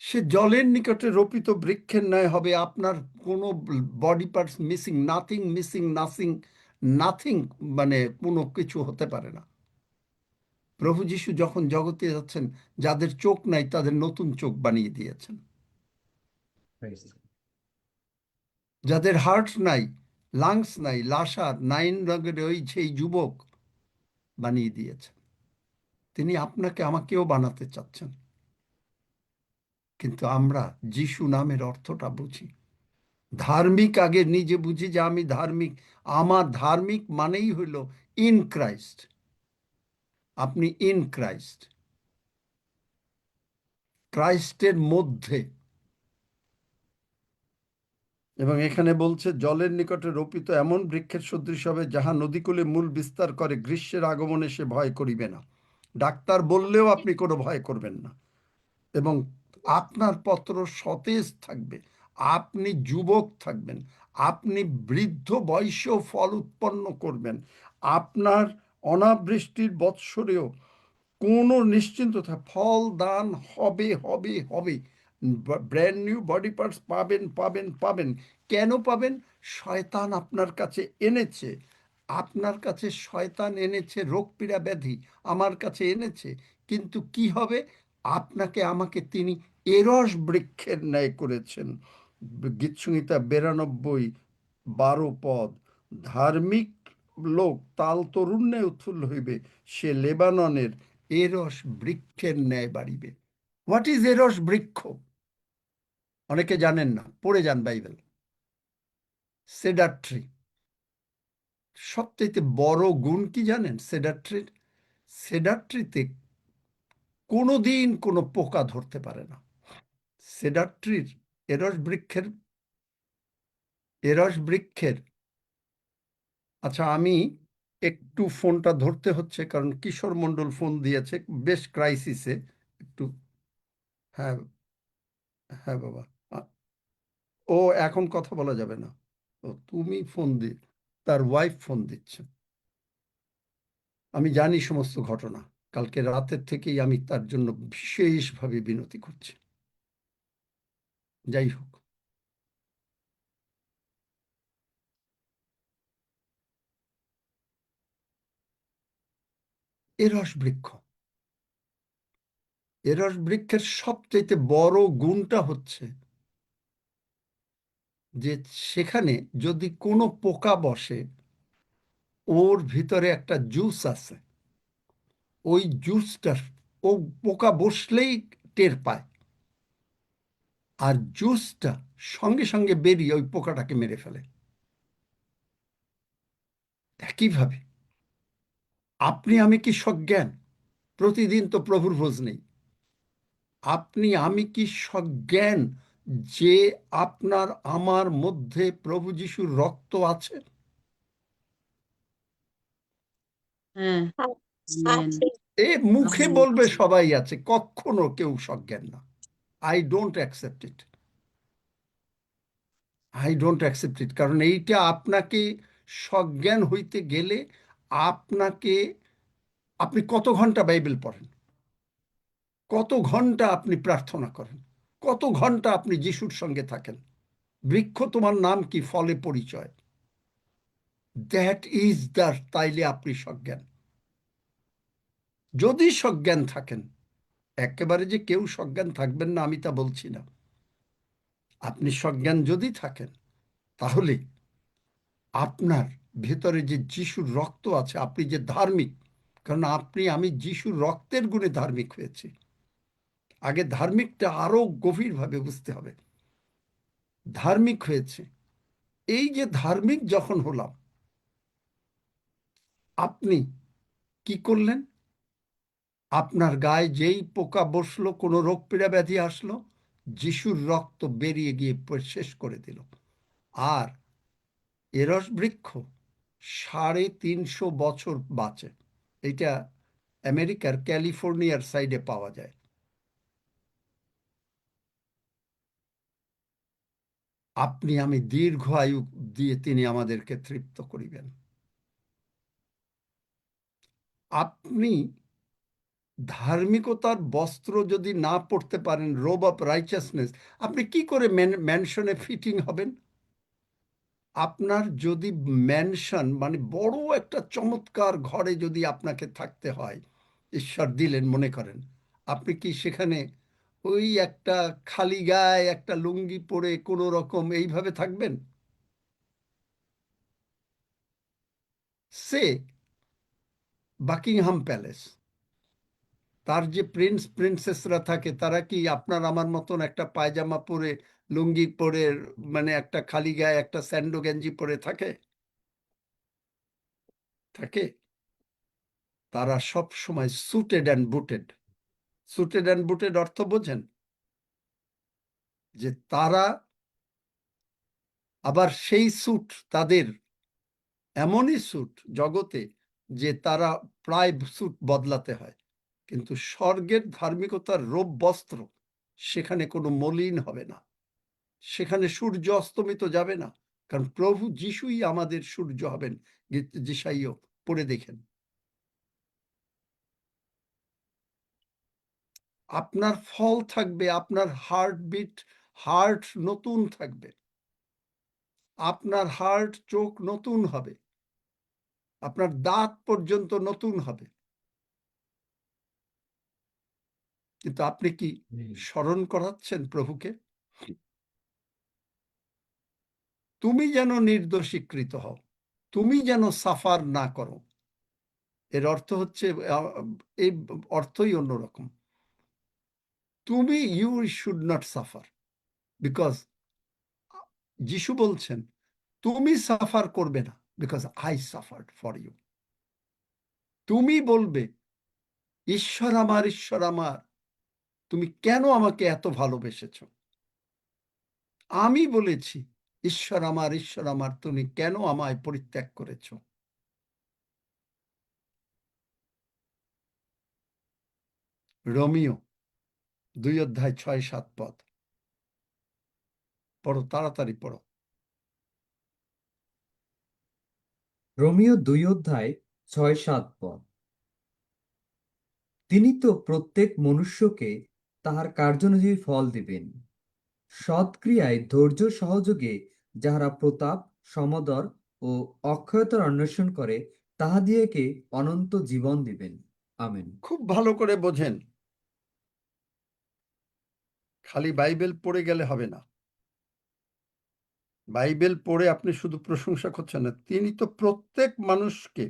সে জলের নিকটে রোপিত বৃক্ষের ন্যায় হবে। আপনার কোনো body parts missing, nothing missing, nothing, মানে কোনো কিছু হতে পারে না। প্রভু যিশু যখন জগতে যাচ্ছেন, যাদের চোখ নাই তাদের নতুন চোখ বানিয়ে দিয়েছেন। যাদের হার্ট নাই, লাংস নাই, লাসার নাইন রঙের ওই সেই যুবক বানিয়ে দিয়েছেন। তিনি আপনাকে আমাকেও বানাতে চাচ্ছেন, কিন্তু আমরা যিশু নামের অর্থটা বুঝি। ধার্মিক আগে নিজে বুঝি যে আমি ধার্মিক। আমার ধার্মিক মানেই হইল ইন ক্রাইস্ট। আপনি ইন ক্রাইস্ট, ক্রাইস্টের মধ্যে। এবং এখানে বলছে জলের নিকটে রোপিত এমন বৃক্ষের সদৃশ হবে, যাহা নদীকূলে মূল বিস্তার করে, গ্রীষ্মের আগমনে সে ভয় করিবে না। ডাক্তার বললেও আপনি কোনো ভয় করবেন না, এবং আপনার পত্র সতেজ থাকবে। আপনি যুবক থাকবেন, আপনি বৃদ্ধ বয়সেও ফল উৎপন্ন করবেন। আপনার অনাবৃষ্টির বৎসরেও কোনো নিশ্চিন্ত ফল দান হবে হবে হবে। ব্র্যান্ড নিউ বডি পার্টস পাবেন পাবেন পাবেন। কেন পাবেন? শয়তান আপনার কাছে এনেছে, আপনার কাছে শয়তান এনেছে রোগ পীড়া ব্যাধি, আমার কাছে এনেছে। কিন্তু কি হবে? আপনাকে আমাকে তিনি এরস বৃক্ষের ন্যায় করেছেন। গীতসংহিতা 92:12 ধার্মিক লোক তাল তরুণ্যে উৎফুল্ল হইবে, সে লেবাননের এরস বৃক্ষের ন্যায় বাড়িবে। হোয়াট ইজ এরস বৃক্ষ? অনেকে জানেন না, পড়ে যান বাইবেল। Cider tree. সবচেয়ে বড় গুণ কি জানেন সেডার ট্রির? সেডার ট্রিতে কোনোদিন কোনো পোকা ধরতে পারে না। সেডার ট্রির, এরস বৃক্ষের, আচ্ছা আমি একটু ফোনটা ধরতে হচ্ছে কারণ কিশোর মণ্ডল ফোন দিয়েছে, বেশ ক্রাইসিসে একটু। হ্যাঁ, হ্যাঁ বাবা, ও এখন কথা বলা যাবে না। ও তুমি ফোন তার ওয়াইফ ফোন দিচ্ছে। আমি জানি সমস্ত ঘটনা, কালকে রাতের থেকেই আমি তার জন্য বিশেষভাবে বিনতি করছি। যাই হোক, এরস বৃক্ষ, এরস বৃক্ষের সবচেয়ে বড় গুণটা হচ্ছে যে সেখানে যদি কোনো পোকা বসে, ওর ভিতরে একটা জুস আছে, ওই জুসটা ও পোকা বসলেই টের পায়, আর জুসটা সঙ্গে সঙ্গে বেরিয়ে ওই পোকাটাকে মেরে ফেলে। একইভাবে আপনি আমি কি সজ্ঞান? প্রতিদিন তো প্রভুর ভোজ নেই। আপনি আমি কি সজ্ঞান যে আপনার আমার মধ্যে প্রভু যিশুর রক্ত আছে? হ্যাঁ, আমেন। এ মুখে আমেন। বলবে সবাই আছে, কখনো কেউ সজ্ঞান না। I don't accept it, I don't accept it. কারণ এইটা আপনাকে সজ্ঞান হইতে গেলে আপনাকে, আপনি কত ঘন্টা বাইবেল পড়েন, কত ঘন্টা আপনি প্রার্থনা করেন, কত ঘন্টা আপনি যিশুর সঙ্গে থাকেন। বৃক্ষ তোমার নাম কি? ফলে পরিচয়। দ্যাট ইজ দ্য, তাইলে আপনি সজ্ঞান। যদি সজ্ঞান থাকেন, একেবারে যে কেউ সজ্ঞান থাকবেন না আমি তা বলছি না। আপনি সজ্ঞান যদি থাকেন, তাহলে আপনার ভেতরে যে যিশুর রক্ত আছে, আপনি যে ধার্মিক, কারণ আমি যিশুর রক্তের গুণে ধার্মিক হয়েছি। আগে ধার্মিকটা আরো গভীরভাবে বুঝতে হবে। ধার্মিক হয়েছে, এই যে ধার্মিক যখন হলাম, আপনি কি করলেন? আপনার গায়ে যেই পোকা বসলো, কোনো রোগ পীড়া ব্যাধি আসলো, যিশুর রক্ত বেরিয়ে গিয়ে শেষ করে দিল। আর এরস বৃক্ষ 350 বছর বাঁচে। এটা আমেরিকার ক্যালিফোর্নিয়ার সাইডে পাওয়া যায়। আপনি আমি দীর্ঘ আয়ু দিয়ে তিনি আমাদেরকে তৃপ্ত করিবেন। আপনি ধার্মিকতার বস্ত্র যদি না পড়তে পারেন, রোব অফ রাইচাসনেস, আপনি কি করে ম্যানশনে ফিটিং হবেন? আপনার যদি ম্যানশন মানে বড় একটা চমৎকার ঘরে যদি আপনাকে থাকতে হয়, ঈশ্বর দিলেন মনে করেন, আপনি কি সেখানে ওই একটা খালি গায়ে একটা লুঙ্গি পরে কোনো রকম এইভাবে থাকবেন? সে বাকিংহাম প্যালেস, তার যে প্রিন্স প্রিন্সেসরা থাকে, তারা কি আপনার আমার মতন একটা পায়জামা পরে, লুঙ্গি পরে, মানে একটা খালি গায়ে একটা স্যান্ডো গেঞ্জি পরে থাকে? থাকে? তারা সব সময় সুটেড অ্যান্ড বুটেড। সুটেড অ্যান্ড বুটেড অর্থ বোঝেন? যে তারা আবার সেই স্যুট তাদের এমনই স্যুট জগতে যে তারা প্রায় স্যুট বদলাতে হয়, কিন্তু স্বর্গের ধার্মিকতার রোব বস্ত্র, সেখানে কোনো মলিন হবে না, সেখানে সূর্য অস্তমিত যাবে না, কারণ প্রভু যিশুই আমাদের সূর্য হবেন। যিশাইও পড়ে দেখেন। আপনার ফল থাকবে, আপনার হার্ট নতুন থাকবে, আপনার চোখ নতুন হবে, আপনার দাঁত পর্যন্ত নতুন হবে। কিন্তু আপনি কি স্মরণ করাচ্ছেন প্রভুকে? তুমি যেন নির্দোষীকৃত হও, তুমি যেন সাফার না করো। এর অর্থ হচ্ছে, এই অর্থই অন্যরকম। তুমি, you should not suffer, because যিশু বলছেন তুমি সাফার করবে না, because I suffered for you. তুমি বলবে, ঈশ্বর আমার, ঈশ্বর আমার, তুমি কেন আমাকে এত ভালোবেসেছ? আমি বলেছি, ঈশ্বর আমার, ঈশ্বর আমার, তুমি কেন আমায় পরিত্যাগ করেছ? রোমিও 2:6-7 পড়ো, তাড়াতাড়ি পড়ো। রোমিও 2:6-7 তিনি তো প্রত্যেক মনুষ্যকে তাহার কার্যানুযায়ী ফল দিবেন। সৎক্রিয়ায় ধৈর্য সহযোগে যাহারা প্রতাপ, সমদর ও অক্ষয়তার অন্বেষণ করে, তাহাদিগকে অনন্ত জীবন দিবেন। আমেন। খুব ভালো করে বোঝেন, খালি বাইবেল পড়ে গেলে হবে না। বাইবেল পড়ে আপনি শুধু প্রশংসা করছেন না, তিনি তো প্রত্যেক মানুষকে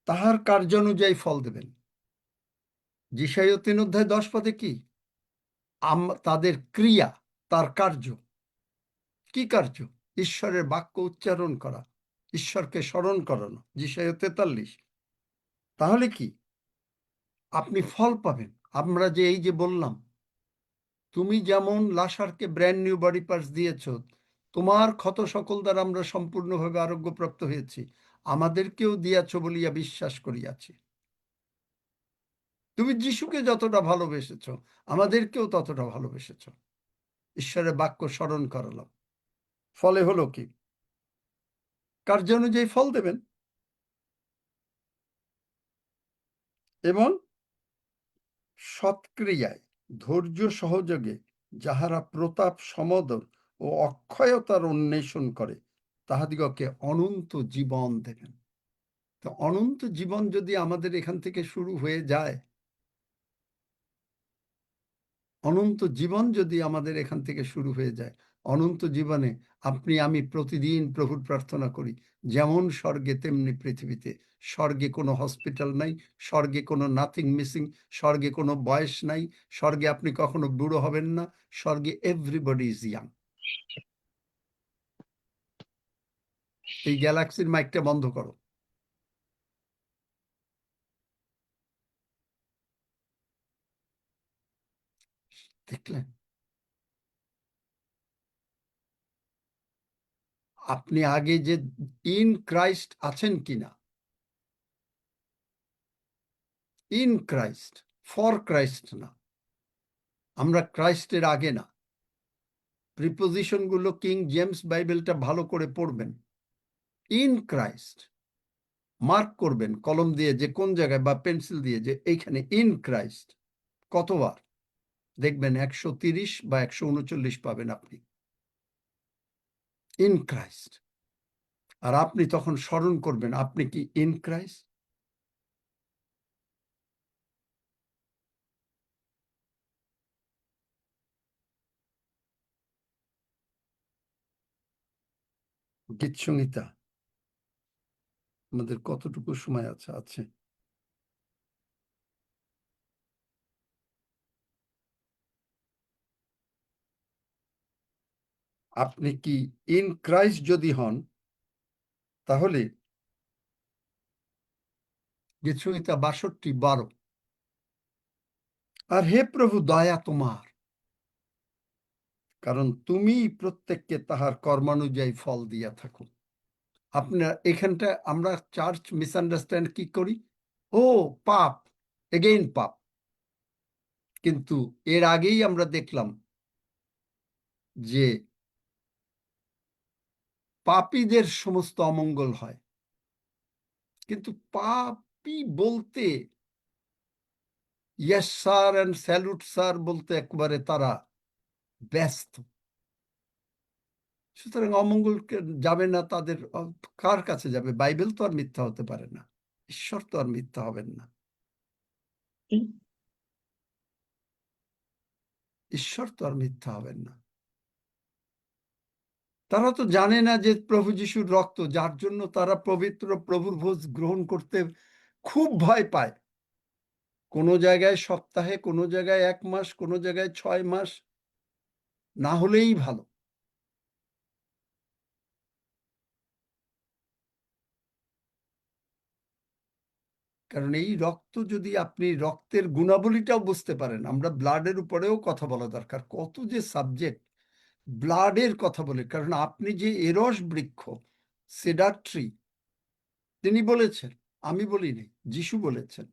তাহার কার্যানুযায়ী ফল দেবেন। যিশাইয় 3:10 কি? তাদের ক্রিয়া, তার কার্য। কি কার্য? ঈশ্বরের বাক্য উচ্চারণ করা, ঈশ্বরকে স্মরণ করানো। যিশাইয় 43। তাহলে কি আপনি ফল পাবেন? আমরা যে এই যে বললাম, তুমি যেমন লাসারকে ব্র্যান্ড নিউ বডি পার্টস দিয়েছ, তোমার ক্ষত সকল দ্বারা আমরা সম্পূর্ণভাবে আরোগ্যপ্রাপ্ত হয়েছি, আমাদেরকেও দিয়াছ বলিয়া বিশ্বাস করিয়াছি। তুমি যিশুকে যতটা ভালোবেসেছ, আমাদেরকেও ততটা ভালোবেসেছ। ঈশ্বরের বাক্য স্মরণ করালাম, ফলে হলো কি? কার্যানুযায়ী ফল দেবেন। এবং সৎক্রিয়ায় ধৈর্য সহযোগে যাহারা প্রতাপ, সমদর ও অক্ষয়তার অন্বেষণ করে, তাহাদিগকে অনন্ত জীবন দেবেন। তো অনন্ত জীবন যদি আমাদের এখান থেকে শুরু হয়ে যায়, অনন্ত জীবন যদি আমাদের এখান থেকে শুরু হয়ে যায়, অনন্ত জীবনে আপনি আমি প্রতিদিন প্রভুর প্রার্থনা করি, যেমন স্বর্গে তেমনি পৃথিবীতে। স্বর্গে কোনো হসপিটাল নাই, স্বর্গে কোনো নাথিং মিসিং, স্বর্গে কোনো বয়স নাই, স্বর্গে আপনি কখনো বুড়ো হবেন না, স্বর্গে এভরিবডি ইজ ইয়াং। এই গ্যালাক্সির মাইকটা বন্ধ করো। দেখলেন? আপনি আগে যে ইন ক্রাইস্ট আছেন কিনা, ইন ক্রাইস্ট, ফর ক্রাইস্ট না, আমরা ক্রাইস্টের আগে না। প্রিপোজিশন গুলো কিং জেমস বাইবেলটা ভালো করে পড়বেন। ইন ক্রাইস্ট মার্ক করবেন কলম দিয়ে, যে কোন জায়গায়, বা পেন্সিল দিয়ে, যে এইখানে ইন ক্রাইস্ট কতবার দেখবেন 130 বা 139 পাবেন আপনি, ইন ক্রাইস্ট। আর আপনি তখন স্মরণ করবেন আপনি কি ইন ক্রাইস্ট। গীত সংহিতা আমাদের কতটুকু সময় আছে? আপনি কি ইন ক্রাইস্ট যদি হন, তাহলে গীত সংহিতা 62:12, আর হে প্রভু দয়া তোমার, কারণ তুমি প্রত্যেককে তাহার কর্মানুযায়ী ফল দিয়া থাকো। আপনার এখানটা আমরা চার্চ মিসআন্ডারস্ট্যান্ড কি করি, ও পাপ, এগেইন পাপ। কিন্তু এর আগেই আমরা দেখলাম যে পাপীদের সমস্ত অমঙ্গল হয়, কিন্তু পাপী বলতে yes sir and salute sir বলতে একবারে তারা ব্যস্ত। সুতরাং অমঙ্গল যাবে না তাদের, কার কাছে যাবে? বাইবেল তো আর মিথ্যা হতে পারে না, ঈশ্বর তো আর মিথ্যা হবেন না, ঈশ্বর তো আর মিথ্যা হবেন না। তারা তো জানে না যে প্রভু যিশুর রক্ত, যার জন্য তারা পবিত্র প্রভুর ভোজ গ্রহণ করতে খুব ভয় পায়। কোনো জায়গায় সপ্তাহে, কোনো জায়গায় 1 মাস, কোনো জায়গায় 6 মাস, না হলেই ভালো। কারণ এই রক্ত, যদি আপনি রক্তের গুণাবলীটাও বুঝতে পারেন, আমরা ব্লাডের উপরেও কথা বলা দরকার, কত যে সাবজেক্ট ব্লাডের কথা বলে। কারণ আপনি যে এরস বৃক্ষ, সেডার ট্রি, তিনি বলেছেন, আমি বলিনি, যিশু বলেছেন,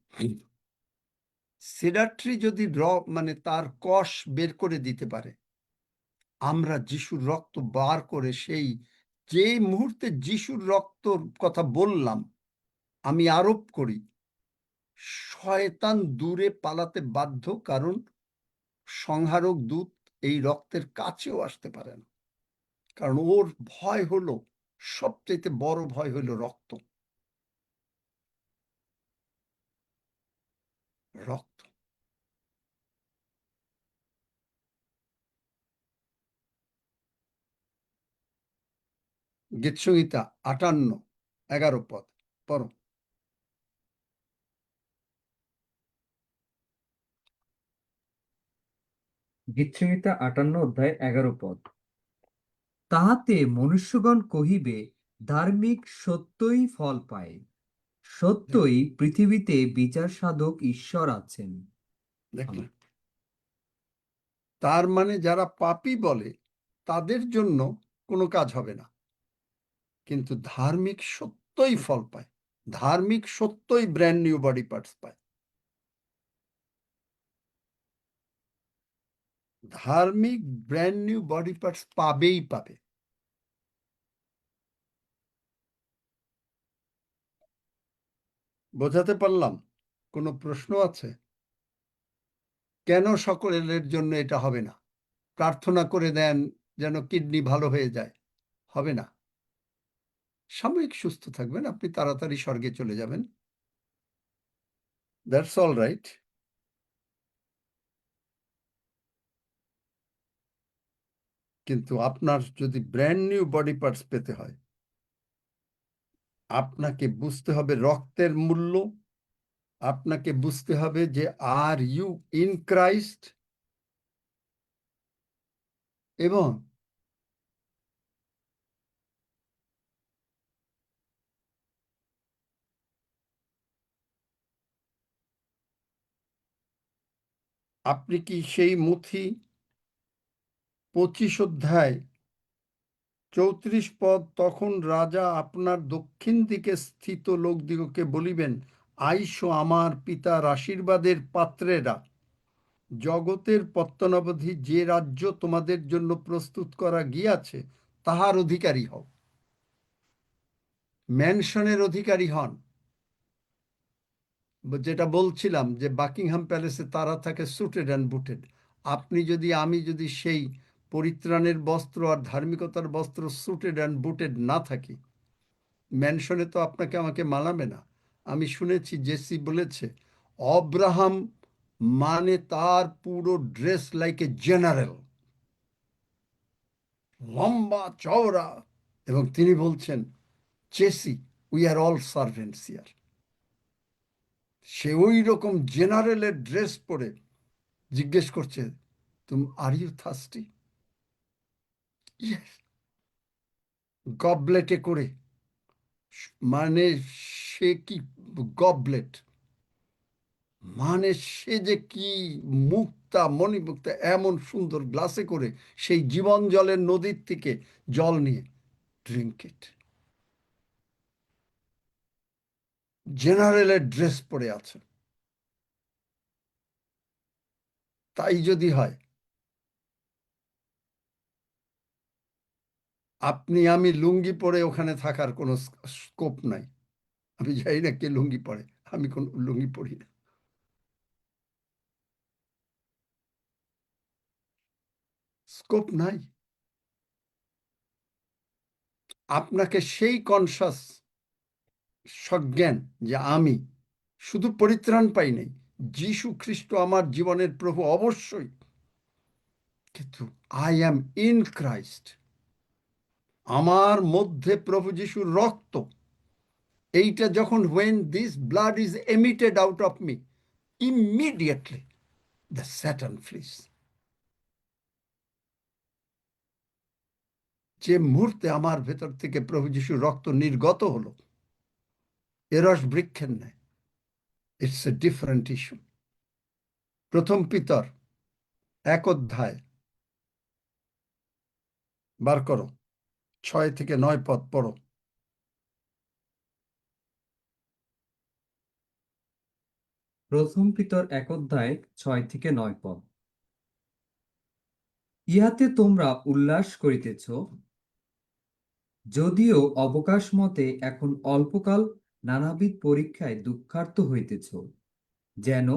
সেডার ট্রি যদি মানে তার কষ বের করে দিতে পারে, আমরা যিশুর রক্ত বার করে, সেই যে মুহূর্তে যিশুর রক্তর কথা বললাম, আমি আরোপ করি, শয়তান দূরে পালাতে বাধ্য। কারণ সংহারক দূত এই রক্তের কাছেও আসতে পারে না, কারণ ওর ভয় হলো, সবচেয়ে বড় ভয় হলো রক্ত। রক্ত। গীত সংহিতা 58:11 পদ পড়ো। গীতসংহিতা 58:11 তাহাতে মনুষ্যগণ কহিবে, ধার্মিক সত্যই ফল পায়, সত্যই পৃথিবীতে বিচার সাধক ঈশ্বর আছেন। দেখলেন? তার মানে যারা পাপী বলে তাদের জন্য কোনো কাজ হবে না, কিন্তু ধার্মিক সত্যই ফল পায়, ধার্মিক সত্যই ব্র্যান্ড নিউ বডি পার্টস পায়। ধার্মিক ব্র্যান্ড নিউ বডি পার্টস পাবেই পাবে। বোঝাতে পারলাম? কোনো প্রশ্ন আছে? কেন সকলের জন্য এটা হবে না? প্রার্থনা করে দেন যেন কিডনি ভালো হয়ে যায়, হবে না। সাময়িক সুস্থ থাকবেন, আপনি তাড়াতাড়ি স্বর্গে চলে যাবেন, দ্যাটস অল রাইট। কিন্তু আপনার যদি ব্র্যান্ড নিউ বডি পার্টস পেতে হয়, আপনাকে বুঝতে হবে রক্তের মূল্য, আপনাকে বুঝতে হবে যে আর ইউ ইন ক্রাইস্ট, এবং আপনি কি সেই মথি 25 অধ্যায় 34 পদ, তখন রাজা আপনার দক্ষিণ দিকে স্থিত লোকদিগকে বলিবেন, আইসো আমার পিতার আশীর্বাদের পাত্রেরা, জগতের পত্তনাবধি যে রাজ্য তোমাদের জন্য প্রস্তুত করা গিয়াছে তাহার অধিকারী হও। ম্যানশনের অধিকারী হন। যেটা বলছিলাম যে বাকিংহাম প্যালেসে তারা থাকে সুটেড অ্যান্ড বুটেড। আমি যদি সেই পরিত্রাণের বস্ত্র আর ধার্মিকতার বস্ত্র সুটেড অ্যান্ড বুটেড না থাকি, ম্যানশনে তো আপনাকে আমাকে মানাবে না। আমি শুনেছি জেসি বলেছে, অব্রাহাম মানে তার পুরো ড্রেস লাইক এ জেনারেল, লম্বা চওড়া, এবং তিনি বলছেন, Jesse, we are all servants here. সে ওই রকম জেনারেলের ড্রেস পরে জিজ্ঞেস করছে, তুমি আর ইউ থার্স্টি? গবলেটে করে, মানে সে কি গবলেট, মানে সে যে কি মুক্তা মণিমুক্তা, এমন সুন্দর গ্লাসে করে সেই জীবন জলের নদীর থেকে জল নিয়ে, ড্রিঙ্ক ইট। জেনারেলের ড্রেস পরে আছে। তাই যদি হয়, আমি লুঙ্গি পরে ওখানে থাকার কোনো স্কোপ নাই। আমি জানি না কে লুঙ্গি পরে, আমি কোন লুঙ্গি পরি না। স্কোপ নাই। আপনাকে সেই কনসাস সজ্ঞান যে আমি শুধু পরিত্রাণ পাই নাই, যীশু খ্রিস্ট আমার জীবনের প্রভু অবশ্যই, কিন্তু আই অ্যাম ইন ক্রাইস্ট। আমার মধ্যে প্রভু যীশুর রক্ত, এইটা যখন when this blood is emitted out of me, immediately the Satan flees. যে মুহূর্তে আমার ভেতর থেকে প্রভু যীশুর রক্ত নির্গত হলো, এরস বৃক্ষের ন্যায়, ইটস এ ডিফারেন্ট ইস্যু। প্রথম পিতর 1 অধ্যায় বার করো, 6 থেকে 9 পদ পড়ো। প্রথম পিতর 1 অধ্যায় 6 থেকে 9 পদ। ইহাতে তোমরা উল্লাস করিতেছ, যদিও অবকাশ মতে এখন অল্পকাল নানাবিধ পরীক্ষায় দুঃখার্ত হইতেছ, যেন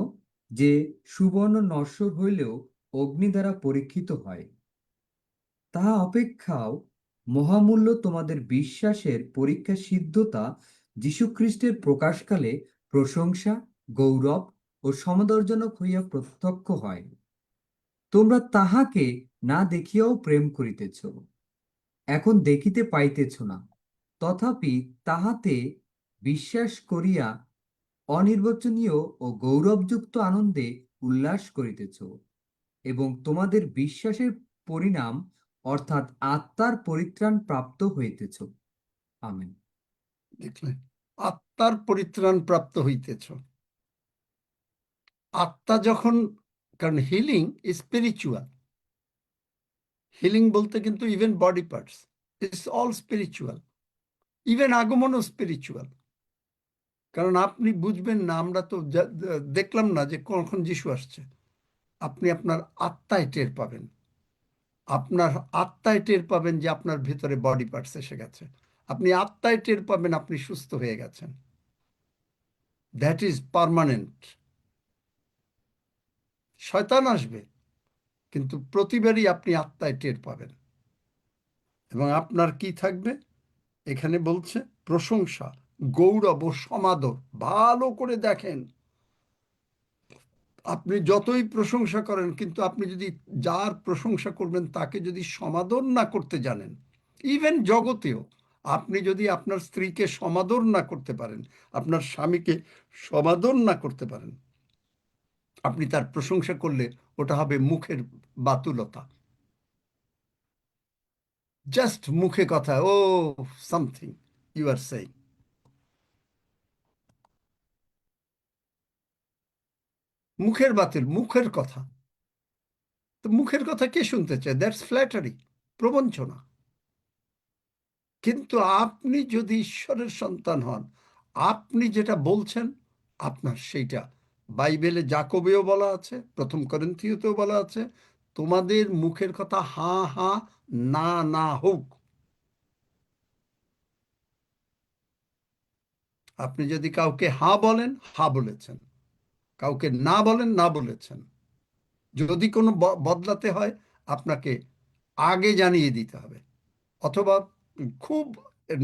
যে সুবর্ণ নশ্বর হইলেও অগ্নি দ্বারা পরীক্ষিত হয়, তাহা অপেক্ষাও মহামূল্য তোমাদের বিশ্বাসের পরীক্ষা সিদ্ধতা যীশুখ্রিস্টের প্রকাশকালে প্রশংসা, গৌরব ও সমাদরজনক হইয়া প্রত্যক্ষ হয়। তোমরা তাহাকে না দেখিয়াও প্রেম করিতেছ, এখন দেখিতে পাইতেছ না, তথাপি তাহাতে বিশ্বাস করিয়া অনির্বচনীয় ও গৌরবযুক্ত আনন্দে উল্লাস করিতেছ, এবং তোমাদের বিশ্বাসের পরিণাম অর্থাৎ আত্মার পরিত্রাণ প্রাপ্ত হইতেছ। আমেন। দেখলেন, আত্মার পরিত্রাণ প্রাপ্ত হইতেছ। আত্মা যখন, কারণ হিলিং স্পিরিচুয়াল, হিলিং বলতে কিন্তু even body parts, it's all spiritual, even আগমনও স্পিরিচুয়াল। কারণ আপনি বুঝবেন না, আমরা তো দেখলাম না যে কখন যিশু আসছে। আপনি আপনার আত্মায় টের পাবেন, আপনার আত্মায় টের পাবেন যে আপনার ভেতরে বডি পার্টস এসে গেছে। আপনি আত্মায় টের পাবেন আপনি সুস্থ হয়ে গেছেন। That is permanent. শয়তান আসবে, কিন্তু প্রতিবারই আপনি আত্মায় টের পাবেন। এবং আপনার কি থাকবে? এখানে বলছে প্রশংসা, গৌরব ও সমাদর। ভালো করে দেখেন, আপনি যতই প্রশংসা করেন, কিন্তু আপনি যদি যার প্রশংসা করবেন তাকে যদি সমাদর না করতে জানেন, ইভেন জগতেও আপনি যদি আপনার স্ত্রীকে সমাদর না করতে পারেন, আপনার স্বামীকে সমাদর না করতে পারেন, আপনি তার প্রশংসা করলে ওটা হবে মুখের বাতুলতা, জাস্ট মুখে কথা, ও সামথিং ইউ আর সেইং। মুখের বাতিল, মুখের কথা। তো মুখের কথা কে শুনতে চায়? দ্যাটস ফ্ল্যাটারি, প্রবঞ্চনা। কিন্তু আপনি যদি ঈশ্বরের সন্তান হন, আপনি যেটা বলছেন আপনার সেইটা, বাইবেলে যাকবেও বলা আছে, প্রথম করিন্থীয়তেও বলা আছে, তোমাদের মুখের কথা হাঁ হাঁ না না হোক। আপনি যদি কাউকে হাঁ বলেন, হাঁ বলেছেন, কাউকে না বলেন, না বলেছেন। যদি কোনো বদলাতে হয়, আপনাকে আগে জানিয়ে দিতে হবে, অথবা খুব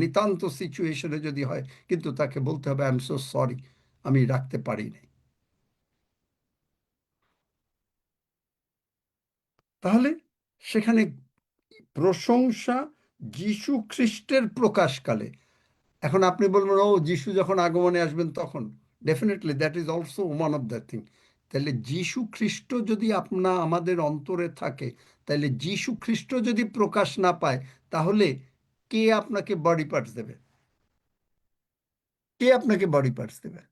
নিতান্ত সিচুয়েশনে যদি হয়, কিন্তু তাকে বলতে হবে, আই এম সো সরি, আমি রাখতে পারিনি। তাহলে সেখানে প্রশংসা যীশু খ্রিস্টের প্রকাশকালে। এখন আপনি বলবেন, ও যীশু যখন আগমনে আসবেন তখন, definitely that is also one of the thing. তাহলে যীশু খ্রিস্ট যদি আমাদের অন্তরে থাকে, তাহলে যীশু খ্রিস্ট যদি প্রকাশ না পায়, তাহলে কে আপনাকে বডি পার্টস দেবে? কে আপনাকে বডি পার্টস দেবে?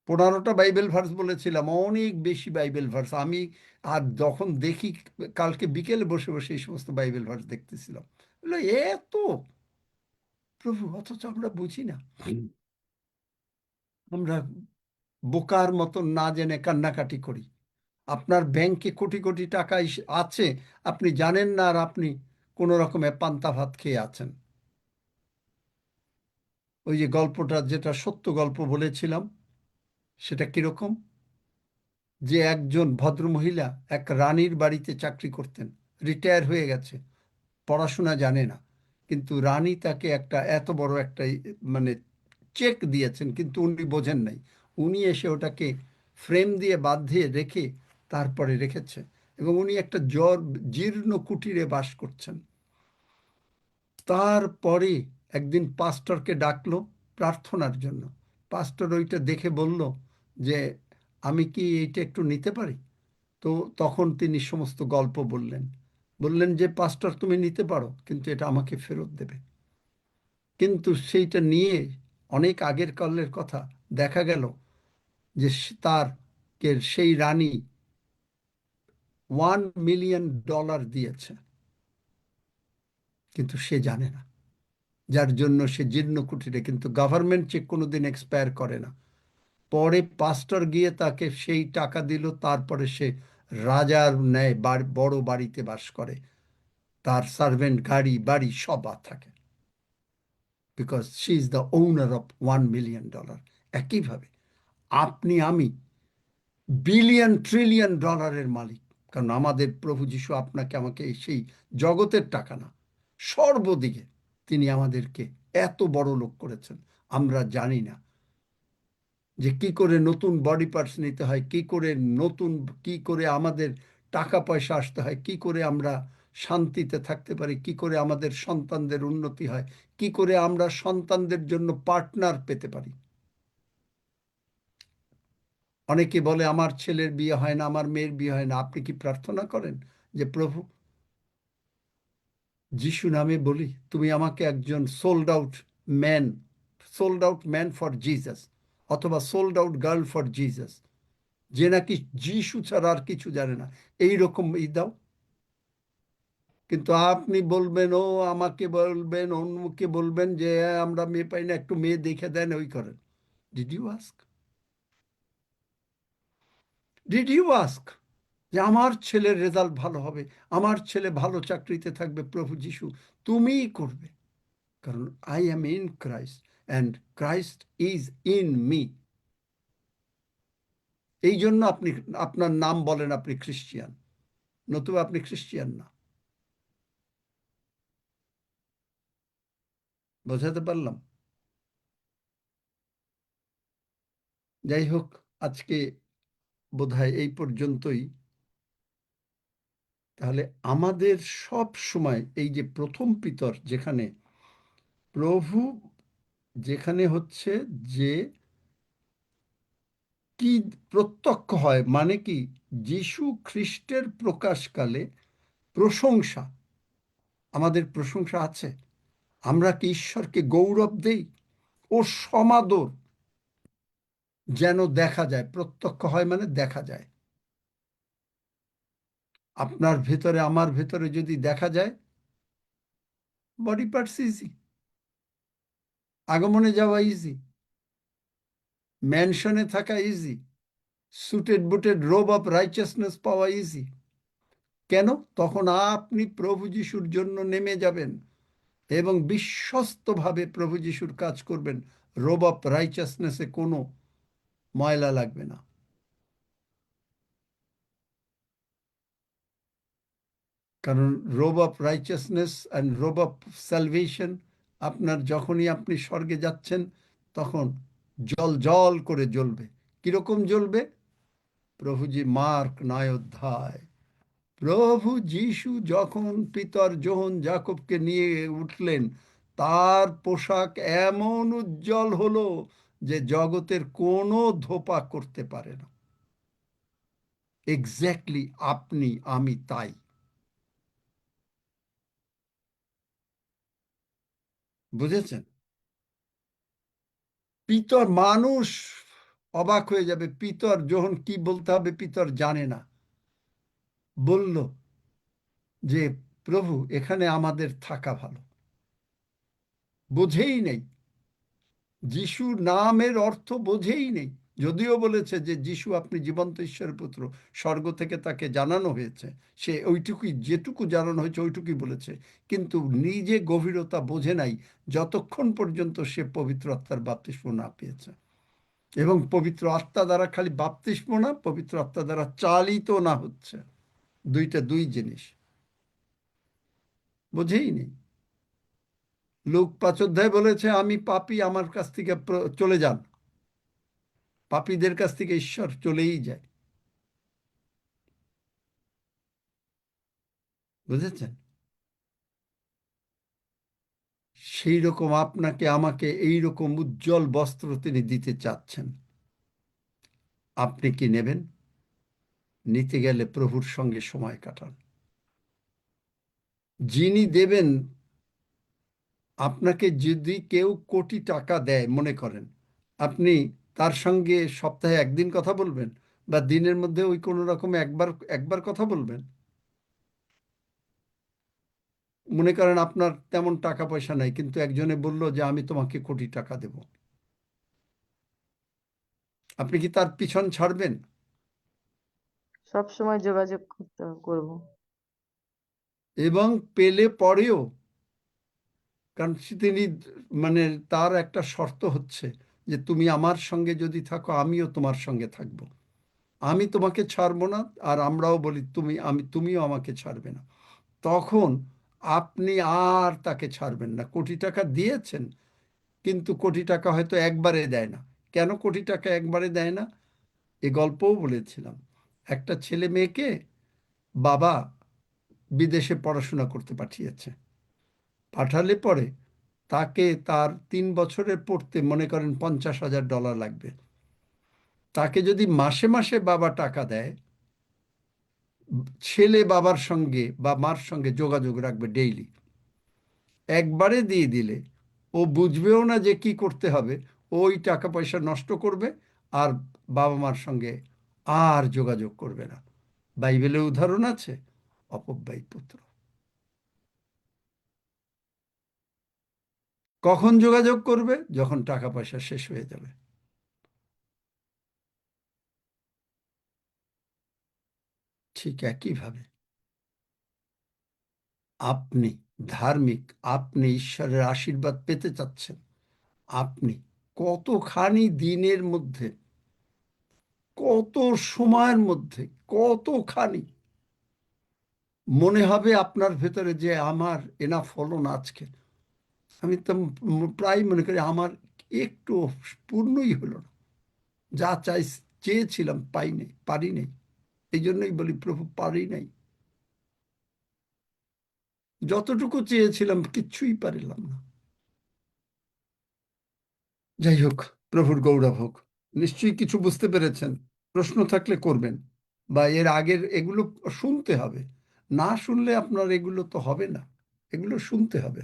15টা বাইবেল ভার্স বলেছিলাম, অনেক বেশি বাইবেল ভার্স আমি। আর যখন দেখি, কালকে বিকেলে বসে বসে এই সমস্ত বাইবেল ভার্স দেখতেছিলাম, বললো, এত প্রভু, অথচ আমরা বুঝি না। আমরা বোকার মতো না জেনে কান্নাকাটি করি। আপনার ব্যাংকে কোটি কোটি টাকা আছে, আপনি জানেন না, আর আপনি কোনো রকমে পান্তা ভাত খেয়ে আছেন। ওই যে গল্পটা, যেটা সত্য গল্প বলেছিলাম, সেটা কিরকম, যে একজন ভদ্রমহিলা এক রানীর বাড়িতে চাকরি করতেন, রিটায়ার হয়ে গেছে, পড়াশোনা জানে না, কিন্তু রানী তাকে একটা এত বড় একটা মানে চেক দিয়েছেন, কিন্তু উনি বোঝেন নাই। উনি এসে ওটাকে ফ্রেম দিয়ে বাঁধিয়ে রেখে তারপরে রেখেছে, এবং উনি একটা জীর্ণ কুটিরে বাস করছেন। তারপরে একদিন পাস্টরকে ডাকলো প্রার্থনার জন্য। পাস্টর ওইটা দেখে বলল যে, আমি কি এইটা একটু নিতে পারি? তো তখন তিনি সমস্ত গল্প বললেন। বললেন যে, পাস্টর তুমি নিতে পারো, কিন্তু এটা আমাকে ফেরত দেবে। কিন্তু সেইটা নিয়ে, অনেক আগের কালের কথা, দেখা গেল যে তার সেই রানী $1 মিলিয়ন দিয়েছে, কিন্তু সে জানে না, যার জন্য সে জীর্ণ কুটিরে। কিন্তু গভর্নমেন্ট চেক কোনোদিন এক্সপায়ার করে না। পরে পাস্টর গিয়ে তাকে সেই টাকা দিল, তারপরে সে রাজার ন্যায় বড় বাড়িতে বাস করে, তার সার্ভেন্ট, গাড়ি বাড়ি সব থাকে, because she is the owner of $1 million. একইভাবে আপনি আমি বিলিয়ন ট্রিলিয়ন ডলারের মালিক, কারণ আমাদের প্রভু যিশু আপনাকে আমাকে সেই জগতের টাকা না, সর্বদিকে তিনি আমাদেরকে এত বড় লোক করেছেন। আমরা জানি না যে কি করে নতুন বডি পার্টস নিতে হয়, কি করে কি করে আমাদের টাকা পয়সা আসতে হয়, কি করে আমরা শান্তিতে থাকতে পারি, কি করে আমাদের সন্তানদের উন্নতি হয়, কি করে আমরা সন্তানদের জন্য পার্টনার পেতে পারি। অনেকে বলে, আমার ছেলের বিয়ে হয় না, আমার মেয়ের বিয়ে হয় না। আপনি কি প্রার্থনা করেন যে, প্রভু যিশু নামে বলি, তুমি আমাকে একজন sold out man for Jesus, অথবা sold out girl for Jesus, যে নাকি যিশু ছাড়া আর কিছু জানে না, এইরকম দাও। কিন্তু আপনি বলবেন, ও আমাকে বলবেন, অন্যকে বলবেন যে, আমরা মেয়ে পাই না, একটু মেয়ে দেখে দেন, ওই করেন। Did you ask? Did you ask যে আমার ছেলের রেজাল্ট ভালো হবে, আমার ছেলে ভালো চাকরিতে থাকবে? প্রভু যিশু, তুমিই করবে, কারণ I am in Christ and Christ is in me. এই জন্য আপনি আপনার নাম বলেন আপনি খ্রিস্টিয়ান, নতুবা আপনি খ্রিস্টিয়ান না। বোঝাতে পারলাম? যাই হোক, আজকে বোধহয় এই পর্যন্তই। তাহলে আমাদের সব সময় এই যে প্রথম পিতর, যেখানে প্রভু, যেখানে হচ্ছে যে কি প্রত্যক্ষ হয়, মানে কি যীশু খ্রিস্টের প্রকাশকালে প্রশংসা, আমাদের প্রশংসা আছে, আমরা কি ঈশ্বরকে গৌরব দেই ও সমাদর, যেন দেখা যায়, প্রত্যক্ষ হয় মানে দেখা যায়। আপনার ভেতরে আমার ভেতরে যদি দেখা যায়, বডি পার্টস ইজি, আগমনে যাওয়া ইজি, ম্যানশনে থাকা easy, suited booted robe of righteousness পাওয়া ইজি। কেন? তখন আপনি প্রভু যিশুর জন্য নেমে যাবেন এবং বিশ্বস্তভাবে প্রভু যিশুর কাজ করবেন। রোব অফ রাইচাসনেসে কোনো ময়লা লাগবে না। কারণ robe of righteousness and robe of salvation, আপনার যখনই আপনি স্বর্গে যাচ্ছেন তখন জল জল করে জ্বলবে। কিরকম জ্বলবে? প্রভুজি মার্ক 9 অধ্যায়, প্রভু যীশু যখন পিতর যোহন যাকবকে নিয়ে উঠলেন, তার পোশাক এমন উজ্জ্বল হলো যে জগতের কোনো ধোপা করতে পারে না। এক্স্যাক্টলি আপনি আমি তাই। বুঝেছেন? পিতর, মানুষ অবাক হয়ে যাবে। পিতর যখন কি বলতে হবে পিতর জানে না, বলল যে প্রভু এখানে আমাদের থাকা ভালো। বোঝেই নেই, যিশু নামের অর্থ বোঝেই নেই। যদিও বলেছে যে যিশু আপনি জীবন্ত ঈশ্বরের পুত্র, স্বর্গ থেকে তাকে জানানো হয়েছে, সে ওইটুকুই, যেটুকু জানানো হয়েছে ওইটুকুই বলেছে, কিন্তু নিজে গভীরতা বোঝে নাই যতক্ষণ পর্যন্ত সে পবিত্র আত্মার বাপ্তিস্ম না পেয়েছে। এবং পবিত্র আত্মা দ্বারা খালি বাপ্তিস্ম না, পবিত্র আত্মা দ্বারা চালিত না হচ্ছে, দুইটা দুই জিনিস। বোঝেই নেই। লূক 5 অধ্যায় বলেছে আমি পাপী, আমার কাছ থেকে চলে যান। পাপীদের কাছ থেকে ঈশ্বর চলেই যায়। বুঝেছেন? সেই রকম আপনাকে আমাকে এই রকম উজ্জ্বল বস্ত্র তিনি দিতে চাচ্ছেন। আপনি কি নেবেন? নিতে গেলে প্রভুর সঙ্গে সময় কাটান। যিনি দেবেন, আপনাকে যদি কেউ কোটি টাকা দেয়, মনে করেন আপনি তার সঙ্গে সপ্তাহে একদিন কথা বলবেন, বা দিনের মধ্যে ওই কোনো রকম একবার একবার কথা বলবেন? মনে করেন আপনার তেমন টাকা পয়সা নাই, কিন্তু একজনে বলল যে আমি তোমাকে কোটি টাকা দেব, আপনি কি তার পিছন ছাড়বেন? সব সময় যোগাযোগ করব। এবং পেলে পরেও, কারণ তিনি, মানে তার একটা শর্ত হচ্ছে যে তুমি আমার সঙ্গে যদি থাকো আমিও তোমার সঙ্গে থাকব, আমি তোমাকে ছাড়বো না, আর আমরাও বলি তুমিও আমাকে ছাড়বে না। তখন আপনি আর তাকে ছাড়বেন না। কোটি টাকা দিয়েছেন, কিন্তু কোটি টাকা হয়তো একবারে দেয় না। কেন কোটি টাকা একবারে দেয় না? এ গল্পও বলেছিলাম। একটা ছেলে মেয়েকে বাবা বিদেশে পড়াশোনা করতে পাঠিয়েছে। পাঠালে পরে তাকে তার 3 বছরের পড়তে মনে করেন $50,000 লাগবে। তাকে যদি মাসে মাসে বাবা টাকা দেয়, ছেলে বাবার সঙ্গে বা মার সঙ্গে যোগাযোগ রাখবে ডেইলি। একবারে দিয়ে দিলে ও বুঝবেও না যে কি করতে হবে, ওই টাকা পয়সা নষ্ট করবে আর বাবা মার সঙ্গে আর যোগাযোগ করবে না। বাইবেলে উদাহরণ আছে, অপব্যয়ী পুত্র। কখন যোগাযোগ করবে? যখন টাকা পয়সা শেষ হয়ে যাবে। ঠিক একইভাবে আপনি ধার্মিক, আপনি ঈশ্বরের আশীর্বাদ পেতে চাচ্ছেন, আপনি কতখানি দিনের মধ্যে, কত সময়ের মধ্যে, কতখানি মনে হবে আপনার ভেতরে যে আমার এনাফ হলো না আজকে, আমি তো প্রায় মনে করি আমার একটু পূর্ণই হলো না, যা চাই চেয়েছিলাম, পাই নাই, পারি নাই। এই জন্যই বলি প্রভু পারি নাই। যতটুকু চেয়েছিলাম কিচ্ছুই পারিলাম না। যাই হোক, প্রভুর গৌরব হোক। নিশ্চয়ই কিছু বুঝতে পেরেছেন। প্রশ্ন থাকলে করবেন, বা এর আগের এগুলো শুনতে হবে। না শুনলে আপনার এগুলো তো হবে না, এগুলো শুনতে হবে।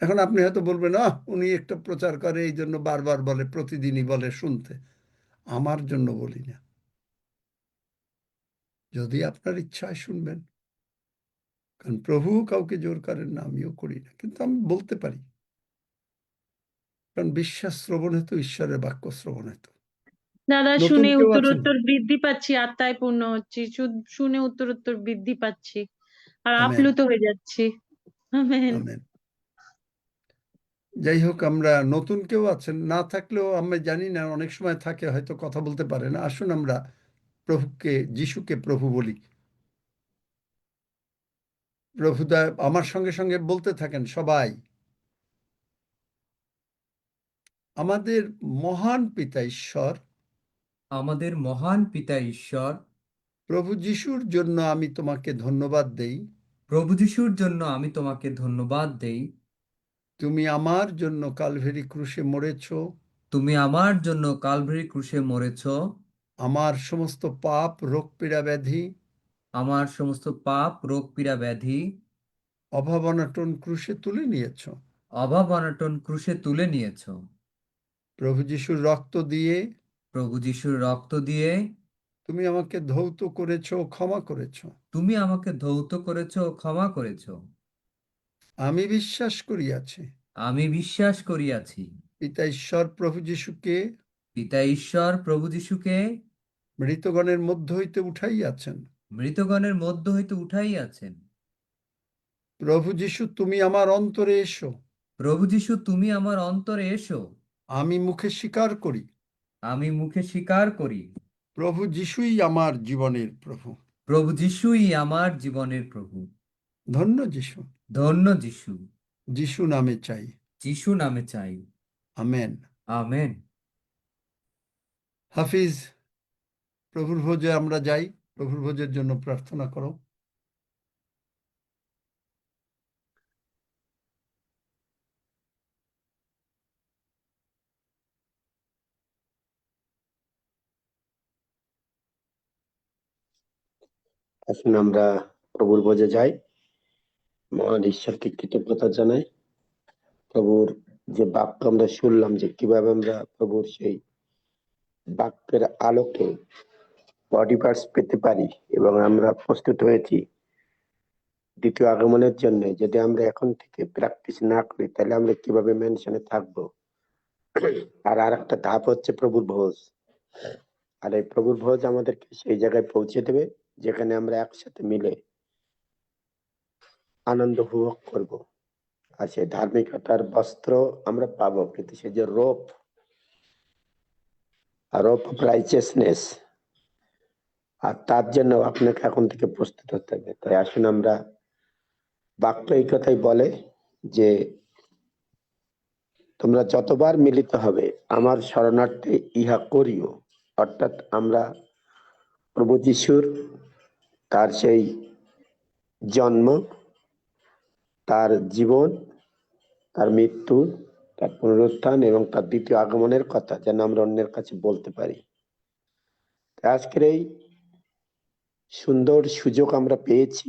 এখন আপনি হয়তো বলবেন, উনি একটা প্রচার করে এই জন্য বারবার বলে, প্রতিদিনই বলে শুনতে। আমার জন্য বলি না, যদি আপনার ইচ্ছায় শুনবেন। কারণ প্রভু কাউকে জোর করেন না, আমিও করি না, কিন্তু আমি বলতে পারি। কারণ বিশ্বাস শ্রবণ হেতু, ঈশ্বরের বাক্য শ্রবণ হেতু। দাদা, নতুন শুনে কেউ আছেন? উত্তরোত্তর বৃদ্ধি পাচ্ছি, আত্মায় পূর্ণ হচ্ছি, শুনে উত্তরোত্তর বৃদ্ধি পাচ্ছি, আর আমেন, আপ্লুত হয়ে যাচ্ছি। আমেন। আমেন। যাই হোক, আমরা নতুন কেউ আছেন, না থাকলেও আমরা জানি না, অনেক সময় থাকে হয়তো কথা বলতে পারে না। আসুন আমরা প্রভুকে, যিশুকে প্রভু বলি। প্রভুদা আমার সঙ্গে সঙ্গে বলতে থাকেন সবাই। আমাদের মহান পিতা ঈশ্বর, আমাদের মহান পিতা ঈশ্বর, প্রভু যিশুর জন্য আমি তোমাকে ধন্যবাদ দেই। প্রভু যিশুর জন্য আমি তোমাকে ধন্যবাদ দেই। তুমি আমার জন্য কালভেরি ক্রুশে মরেছ, তুমি আমার জন্য কালভারি ক্রুশে মরেছ, আমার সমস্ত পাপ, রোগ পীড়া ব্যাধি, আমার সমস্ত পাপ, রোগ পীড়া ব্যাধি, অভাব অনটন ক্রুশে তুলে নিয়েছ। অভাব অনটন ক্রুশে তুলে নিয়েছ। প্রভু যিশুর রক্ত দিয়ে প্রভু যিশুর রক্ত দিয়ে তুমি আমাকে ধৌত করেছ, ক্ষমা করেছ। তুমি আমাকে ধৌত করেছ, ক্ষমা করেছ। আমি বিশ্বাস করিয়াছি আমি বিশ্বাস করিয়াছি পিতা ঈশ্বর প্রভু যিশুকে পিতা ঈশ্বর প্রভু যিশুকে মৃতগণের মধ্য হইতে উঠাইয়াছেন। মৃতগণের মধ্য হইতে উঠাইয়াছেন। প্রভু যিশু, তুমি আমার অন্তরে এসো। প্রভু যিশু, তুমি আমার অন্তরে এসো। আমি মুখে স্বীকার করি, আমি মুখে স্বীকার করি, প্রভু যিশুই আমার জীবনের প্রভু। প্রভু যিশুই আমার জীবনের প্রভু। ধন্য যিশু, ধন্য যিশু। যিশু নামে চাই। যিশু নামে চাই। আমেন। আমেন। হাফিজ, প্রভুর ভোজে আমরা যাই। প্রভুর ভোজের জন্য প্রার্থনা করো। আসুন আমরা প্রভুর ভোজে যাই, মহান ঈশ্বরকে কৃতজ্ঞতা জানাই। প্রভুর যে বাক্য আমরা শুনলাম, যে কিভাবে আমরা প্রভুর সেই বাক্যের আলোকে বডি পার্টস পেতে পারি, এবং আমরা প্রস্তুত হয়েছি দ্বিতীয় আগমনের জন্য। যদি আমরা এখন থেকে প্র্যাকটিস না করি, তাহলে আমরা কিভাবে মেনশনে থাকবো? আর একটা ধাপ হচ্ছে প্রভুর ভোজ। আর এই প্রভুর ভোজ আমাদেরকে সেই জায়গায় পৌঁছে দেবে, যেখানে আমরা একসাথে মিলে আনন্দ উপভোগ করবো। আর সেই ধার্মিকতার বস্ত্র আমরা পাবো, কিন্তু সে যে রোপ অফ রাইচিয়াসনেস, আর তার জন্য আপনাকে এখন থেকে প্রস্তুত হতে হবে। তাই আসুন আমরা, বাক্য এই কথাই বলে যে তোমরা যতবার মিলিত হবে আমার শরণার্থে ইহা করিও। অর্থাৎ আমরা প্রভু যিশুর, তার সেই জন্ম, তার জীবন, তার মৃত্যু, তার পুনরুত্থান এবং তার দ্বিতীয় আগমনের কথা যেন আমরা অন্যের কাছে বলতে পারি। আজকের এই সুন্দর সুযোগ আমরা পেয়েছি,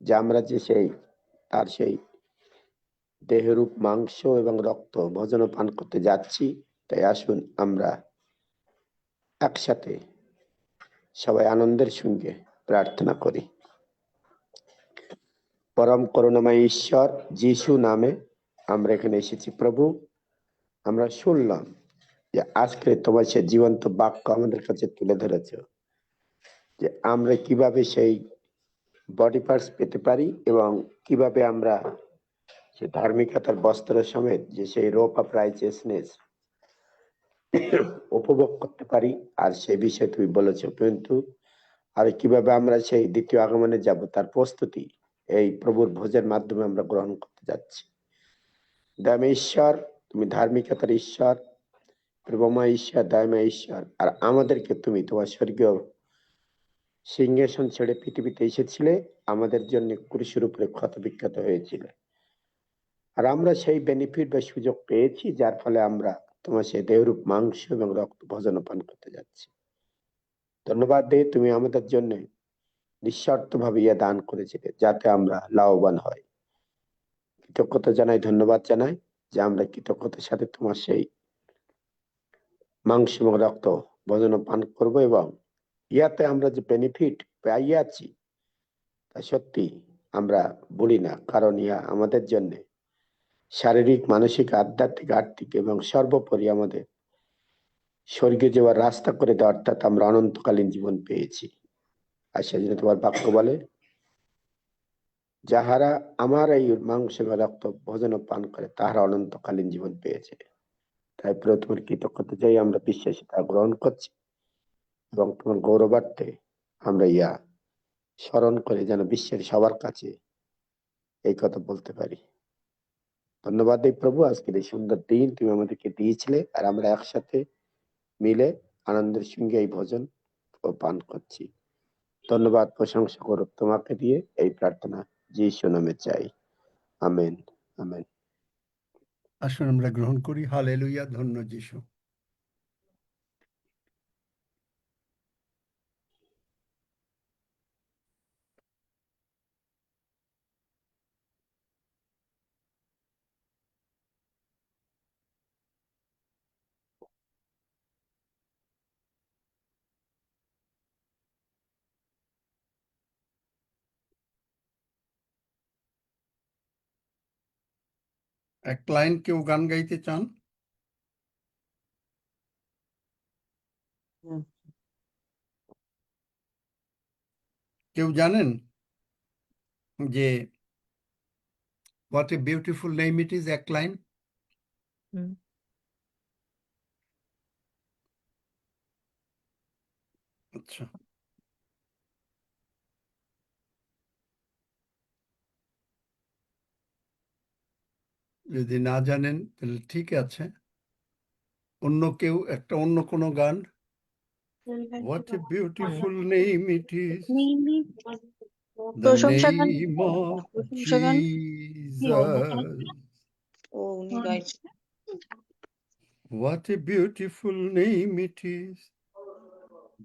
যে আমরা যে সেই তার সেই দেহরূপ মাংস এবং রক্ত ভোজন পান করতে যাচ্ছি। তাই আসুন আমরা একসাথে সবাই আনন্দের সঙ্গে প্রার্থনা করি। পরম করুণাময় ঈশ্বর, যিশু নামে আমরা এখানে এসেছি। প্রভু, আমরা শুনলাম যে আজকে তোমার সে জীবন্ত বাক্য আমাদের কাছে তুলে ধরেছ, যে আমরা কিভাবে সেই বডি পার্টস পেতে পারি, এবং কিভাবে আমরা সে ধার্মিকতার বস্ত্র সমেত যে সেই রোপ অফ রাইচিয়াসনেস উপভোগ করতে পারি। আর সেই বিষয়ে তুমি বলেছো, কিন্তু আর কিভাবে আমরা সেই দ্বিতীয় আগমনে যাব, তার প্রস্তুতি এই প্রভুর ভোজের মাধ্যমে আমরা গ্রহণ করতে যাচ্ছি। দামে ঈশ্বর, তুমি ধার্মিকতার ঈশ্বর, প্রভমা ঈশ্বর, দয়ামা ঈশ্বর, আর আমাদেরকে তুমি তোমার স্বর্গীয় সিংহাসন ছেড়ে পৃথিবীতে এসেছিলে, আমাদের জন্য ক্রুশের উপরে ক্ষত বিক্ষত হয়েছিল, আর আমরা সেই বেনিফিট বা সুযোগ পেয়েছি, যার ফলে আমরা তোমার সেই দেহরূপ মাংস এবং রক্ত ভোজন পান করতে যাচ্ছি। ধন্যবাদ দে, তুমি আমাদের জন্য নিঃস্বার্থ ভাবে ইয়ে দান করেছিলে, যাতে আমরা লাভবান হই। কৃতজ্ঞতা জানাই, ধন্যবাদ জানাই যে আমরা কৃতজ্ঞতার সাথে তোমার সেই মাংস এবং রক্ত ভোজন পান করবো, এবং ইয়াতে আমরা যে বেনিফিট পাইয়াছি তা সত্যি আমরা বলি না, কারণ ইয়া আমাদের জন্য শারীরিক, মানসিক, আধ্যাত্মিক, আর্থিক এবং সর্বোপরি আমাদের স্বর্গে যাওয়ার রাস্তা করে দেওয়া, অর্থাৎ আমরা অনন্তকালীন জীবন পেয়েছি। আর সেজন্য তোমার বাক্য বলে, যাহারা আমার এই মাংস বা রক্ত ভোজন পান করে তাহারা অনন্তকালীন জীবন পেয়েছে। তাই প্রথম কৃতজ্ঞতা যাই আমরা বিশ্বাসী তা গ্রহণ করছি, এবং তোমার গৌরবার্থে আমরা ইয়া স্মরণ করে যেন বিশ্বের সবার কাছে এই কথা বলতে পারি। ধন্যবাদ এই প্রভু, আজকের এই সুন্দর দিন তুমি আমাদেরকে দিয়েছিলে, আর আমরা একসাথে মিলে আনন্দের সঙ্গে এই ভোজন ও পান করছি। ধন্যবাদ, প্রশংসা করো তোমাকে দিয়ে, এই প্রার্থনা যিশু নামে চাই, আমেন, আমেন। আসুন আমরা গ্রহণ করি। হালেলুয়া, ধন্য যিশু। এক লাইন কেউ গান গাইতে চান? কেউ জানেন যে what a beautiful name it is? এক লাইন। হুম। আচ্ছা, যদি না জানেন তাহলে ঠিক আছে। অন্য কেউ একটা অন্য কোনো গান? What a beautiful name it is, the প্রশংসা গান, নেম অফ প্রশংসা গান। জিসাস। ও উনি গাইছে। What a beautiful name it is,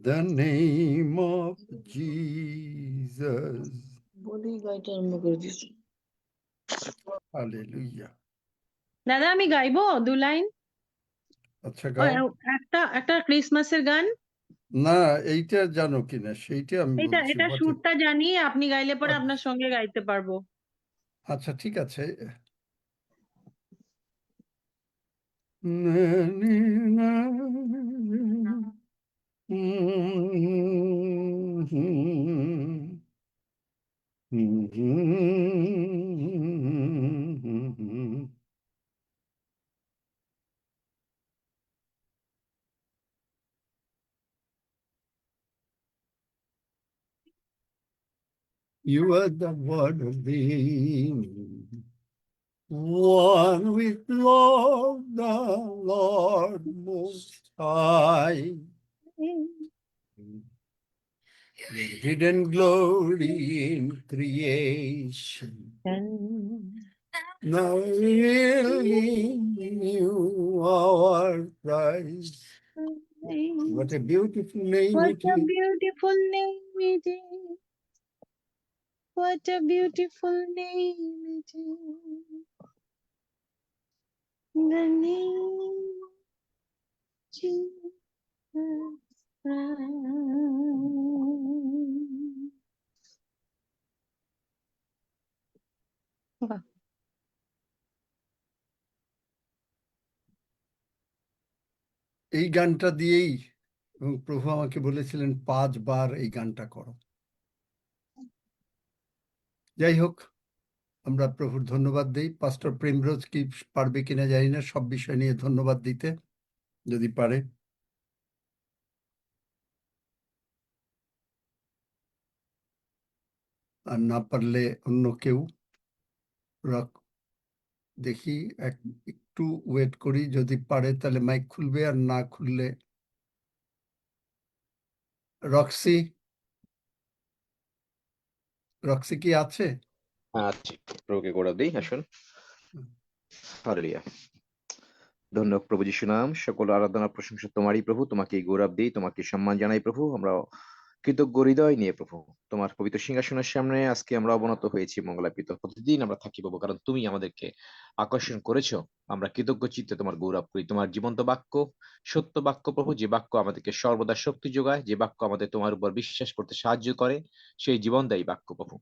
the name of Jesus. বলি গাইতে আরম্ভ করে দিয়েছে। Hallelujah. দাদা আমি গাইবো 2 লাইন। আচ্ছা, ও, গাও। একটা একটা ক্রিসমাসের গান। না, এইটা জানো কিনা সেইটা আমি এটা বলছি। এটা What a- সুরটা জানি, আপনি গাইলে পরে আচ্ছা। আপনার সঙ্গে গাইতে পারবো। আচ্ছা, ঠিক আছে। You are the word of being, one with Lord, the Lord Most High. Your hidden glory in creation, now revealing you our Christ. What a beautiful name What it a is. beautiful name it is. What a beautiful name it is. The name of Jesus Christ. বাহ। এই গানটা দিয়েই, এবং প্রভু আমাকে বলেছিলেন 5 বার এই গানটা করো। যাই হোক, আমরা প্রভুর ধন্যবাদ দেই। পাস্টর প্রেমরোজ কি পারবে কিনা জানি না সব বিষয় নিয়ে ধন্যবাদ দিতে, যদি পারে। আর না পারলে অন্য কেউ। দেখি একটু ওয়েট করি, যদি পারে তাহলে মাইক খুলবে, আর না খুললে রক্সি, রক্সি কি আছে? আচ্ছা, প্রভুকে গৌরব দিই, আসুন। হালেলুয়া। ধন্য প্রভু যিশু নাম, সকল আরাধনা প্রশংসা তোমারই প্রভু, তোমাকে গৌরব দিই, তোমাকে সম্মান জানাই প্রভু। আমরা কৃতজ্ঞ হৃদয় নিয়ে প্রভু তোমার পবিত্র সিংহাসনের সামনে আজকে আমরা অবনত হয়েছি মঙ্গলাপিত। প্রতিদিন আমরা থাকি প্রভু, কারণ তুমি আমাদেরকে আকর্ষণ করেছো। আমরা কৃতজ্ঞ চিত্তে তোমার গৌরব করি। তোমার জীবন্ত বাক্য, সত্য বাক্য প্রভু, যে বাক্য আমাদেরকে সর্বদা শক্তি যোগায়, যে বাক্য আমাদের তোমার উপর বিশ্বাস করতে সাহায্য করে, সেই জীবনদায়ী বাক্য প্রভু।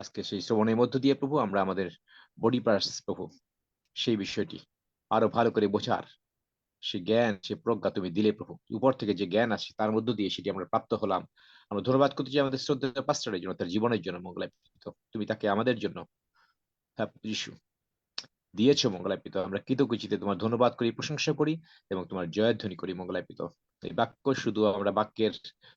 আজকে সেই শ্রবণের মধ্য দিয়ে প্রভু আমরা আমাদের বডি পার্টস প্রভু, সেই বিষয়টি আরো ভালো করে বোঝার সে জ্ঞান, সে প্রজ্ঞা তুমি দিলে প্রভু। উপর থেকে যে জ্ঞান আসে তার মধ্য দিয়ে সেটি আমরা প্রাপ্ত হলাম। আমরা ধন্যবাদ করতে চাই আমাদের শ্রদ্ধেয় পাস্টরের জন্য, তার জীবনের জন্য মঙ্গলাপিত। তুমি তাকে আমাদের জন্য, হ্যাঁ যিশু, দিয়েছো মঙ্গলাপিত। আমরা কৃতজ্ঞ চিত্তে তোমার ধন্যবাদ করি, প্রশংসা করি এবং তোমার জয়ধ্বনি করি মঙ্গলাপিত। এই বাক্য শুধু আমরা বাক্যের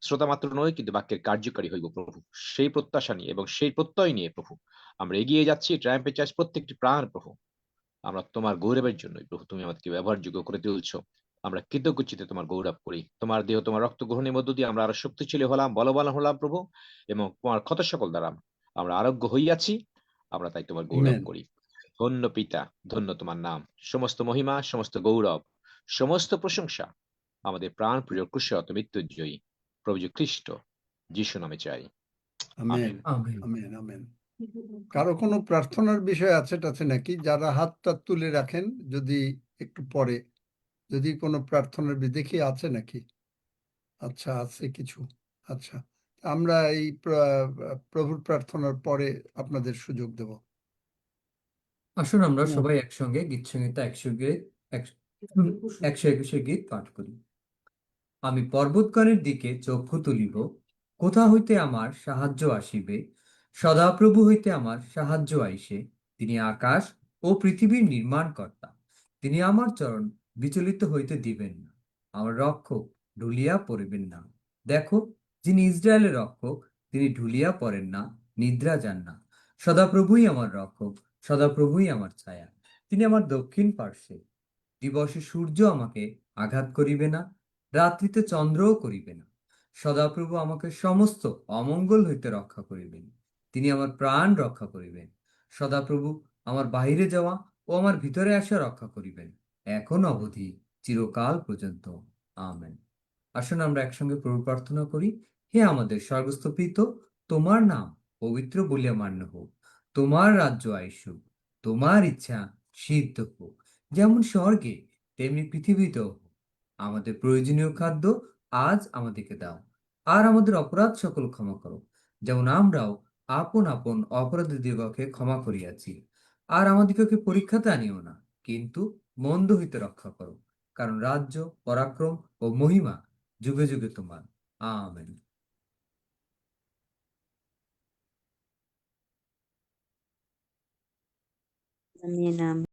শ্রোতা মাত্র নই, কিন্তু বাক্যের কার্যকারী হইব প্রভু, সেই প্রত্যাশা নিয়ে এবং সেই প্রত্যয় নিয়ে প্রভু আমরা এগিয়ে যাচ্ছি। ট্রায়াম্পে চার্চ প্রত্যেকটি প্রাণ প্রভু আমরা তোমার গৌরবের জন্যই প্রভু তুমি আমাদেরকে ব্যবহারযোগ্য করে তুলছো। আমরা কৃতজ্ঞ চিত্তে তোমার গৌরব করি। তোমার দেহ, তোমার রক্ত গ্রহণের মধ্য দিয়ে আমরা আরো শক্তিশালী হলাম, বলবান হলাম প্রভু, এবং তোমার ক্ষত সকল দ্বারা আমরা আরোগ্য হইয়াছি। আমরা তাই তোমার গৌরব আমেন। করি। ধন্য পিতা, ধন্য তোমার নাম। সমস্ত মহিমা, সমস্ত গৌরব, সমস্ত প্রশংসা আমাদের প্রাণ প্রিয় কুশত মৃত্যুঞ্জয়ী প্রভু যীশু খ্রিস্ট যিশু নামে চাই, amen, amen. Amen. Amen, amen. কারো কোনো প্রার্থনার বিষয় আছে টাছে নাকি? যারা হাতটা তুলে রাখেন, যদি একটু পরে, যদি কোনো প্রার্থনার দেখি আছে নাকি? আচ্ছা, আছে কিছু। আচ্ছা, আমরা এই প্রভুর প্রার্থনার পরে আপনাদের সুযোগ দেব। আসুন আমরা হুম। সবাই একসঙ্গে গীত সংহিতা 121 গীত পাঠ করি। আমি পর্বতগণের দিকে চক্ষু তুলিব, কোথা হইতে আমার সাহায্য আসিবে? সদাপ্রভু হইতে আমার সাহায্য আইসে। তিনি আকাশ ও পৃথিবীর নির্মাণকর্তা। তিনি আমার চরণ বিচলিত হইতে দিবেন না, আমার রক্ষক ঢুলিয়া পড়িবেন না। দেখো, যিনি ইসরায়েলের রক্ষক, তিনি ঢুলিয়া পড়েন না, নিদ্রা যান না। সদাপ্রভুই আমার রক্ষক, সদাপ্রভুই আমার ছায়া। তিনি আমার দক্ষিণ পার্শ্বে। দিবসে সূর্য আমাকে আঘাত করিবে না, রাত্রিতে চন্দ্রও করিবে না। সদাপ্রভু আমাকে সমস্ত অমঙ্গল হইতে রক্ষা করিবেন। তিনি আমার প্রাণ রক্ষা করিবেন। সদাপ্রভু আমার বাহিরে যাওয়া ও আমার ভিতরে আসা রক্ষা করিবেন, এখন অবধি চিরকাল পর্যন্ত। আমেন। আসুন আমরা একসঙ্গে প্রভু প্রার্থনা করি। হে আমাদের স্বর্গস্থ পিতা, তোমার নাম পবিত্র বলিয়া মান্য হোক। তোমার রাজ্য আইসুক, তোমার ইচ্ছা সিদ্ধ হোক, যেমন স্বর্গে তেমনি পৃথিবীতেও হোক। আমাদের প্রয়োজনীয় খাদ্য আজ আমাদেরকে দাও, আর আমাদের অপরাধ সকল ক্ষমা করো, যেমন আমরাও আপন আপন অপরাধীদিগকে ক্ষমা করিয়াছি। আর আমাদিগকে পরীক্ষাতে আনিও না, কিন্তু মন্দ হইতে রক্ষা করো, কারণ রাজ্য, পরাক্রম ও মহিমা যুগে যুগে তোমার। আমেন। আমিন।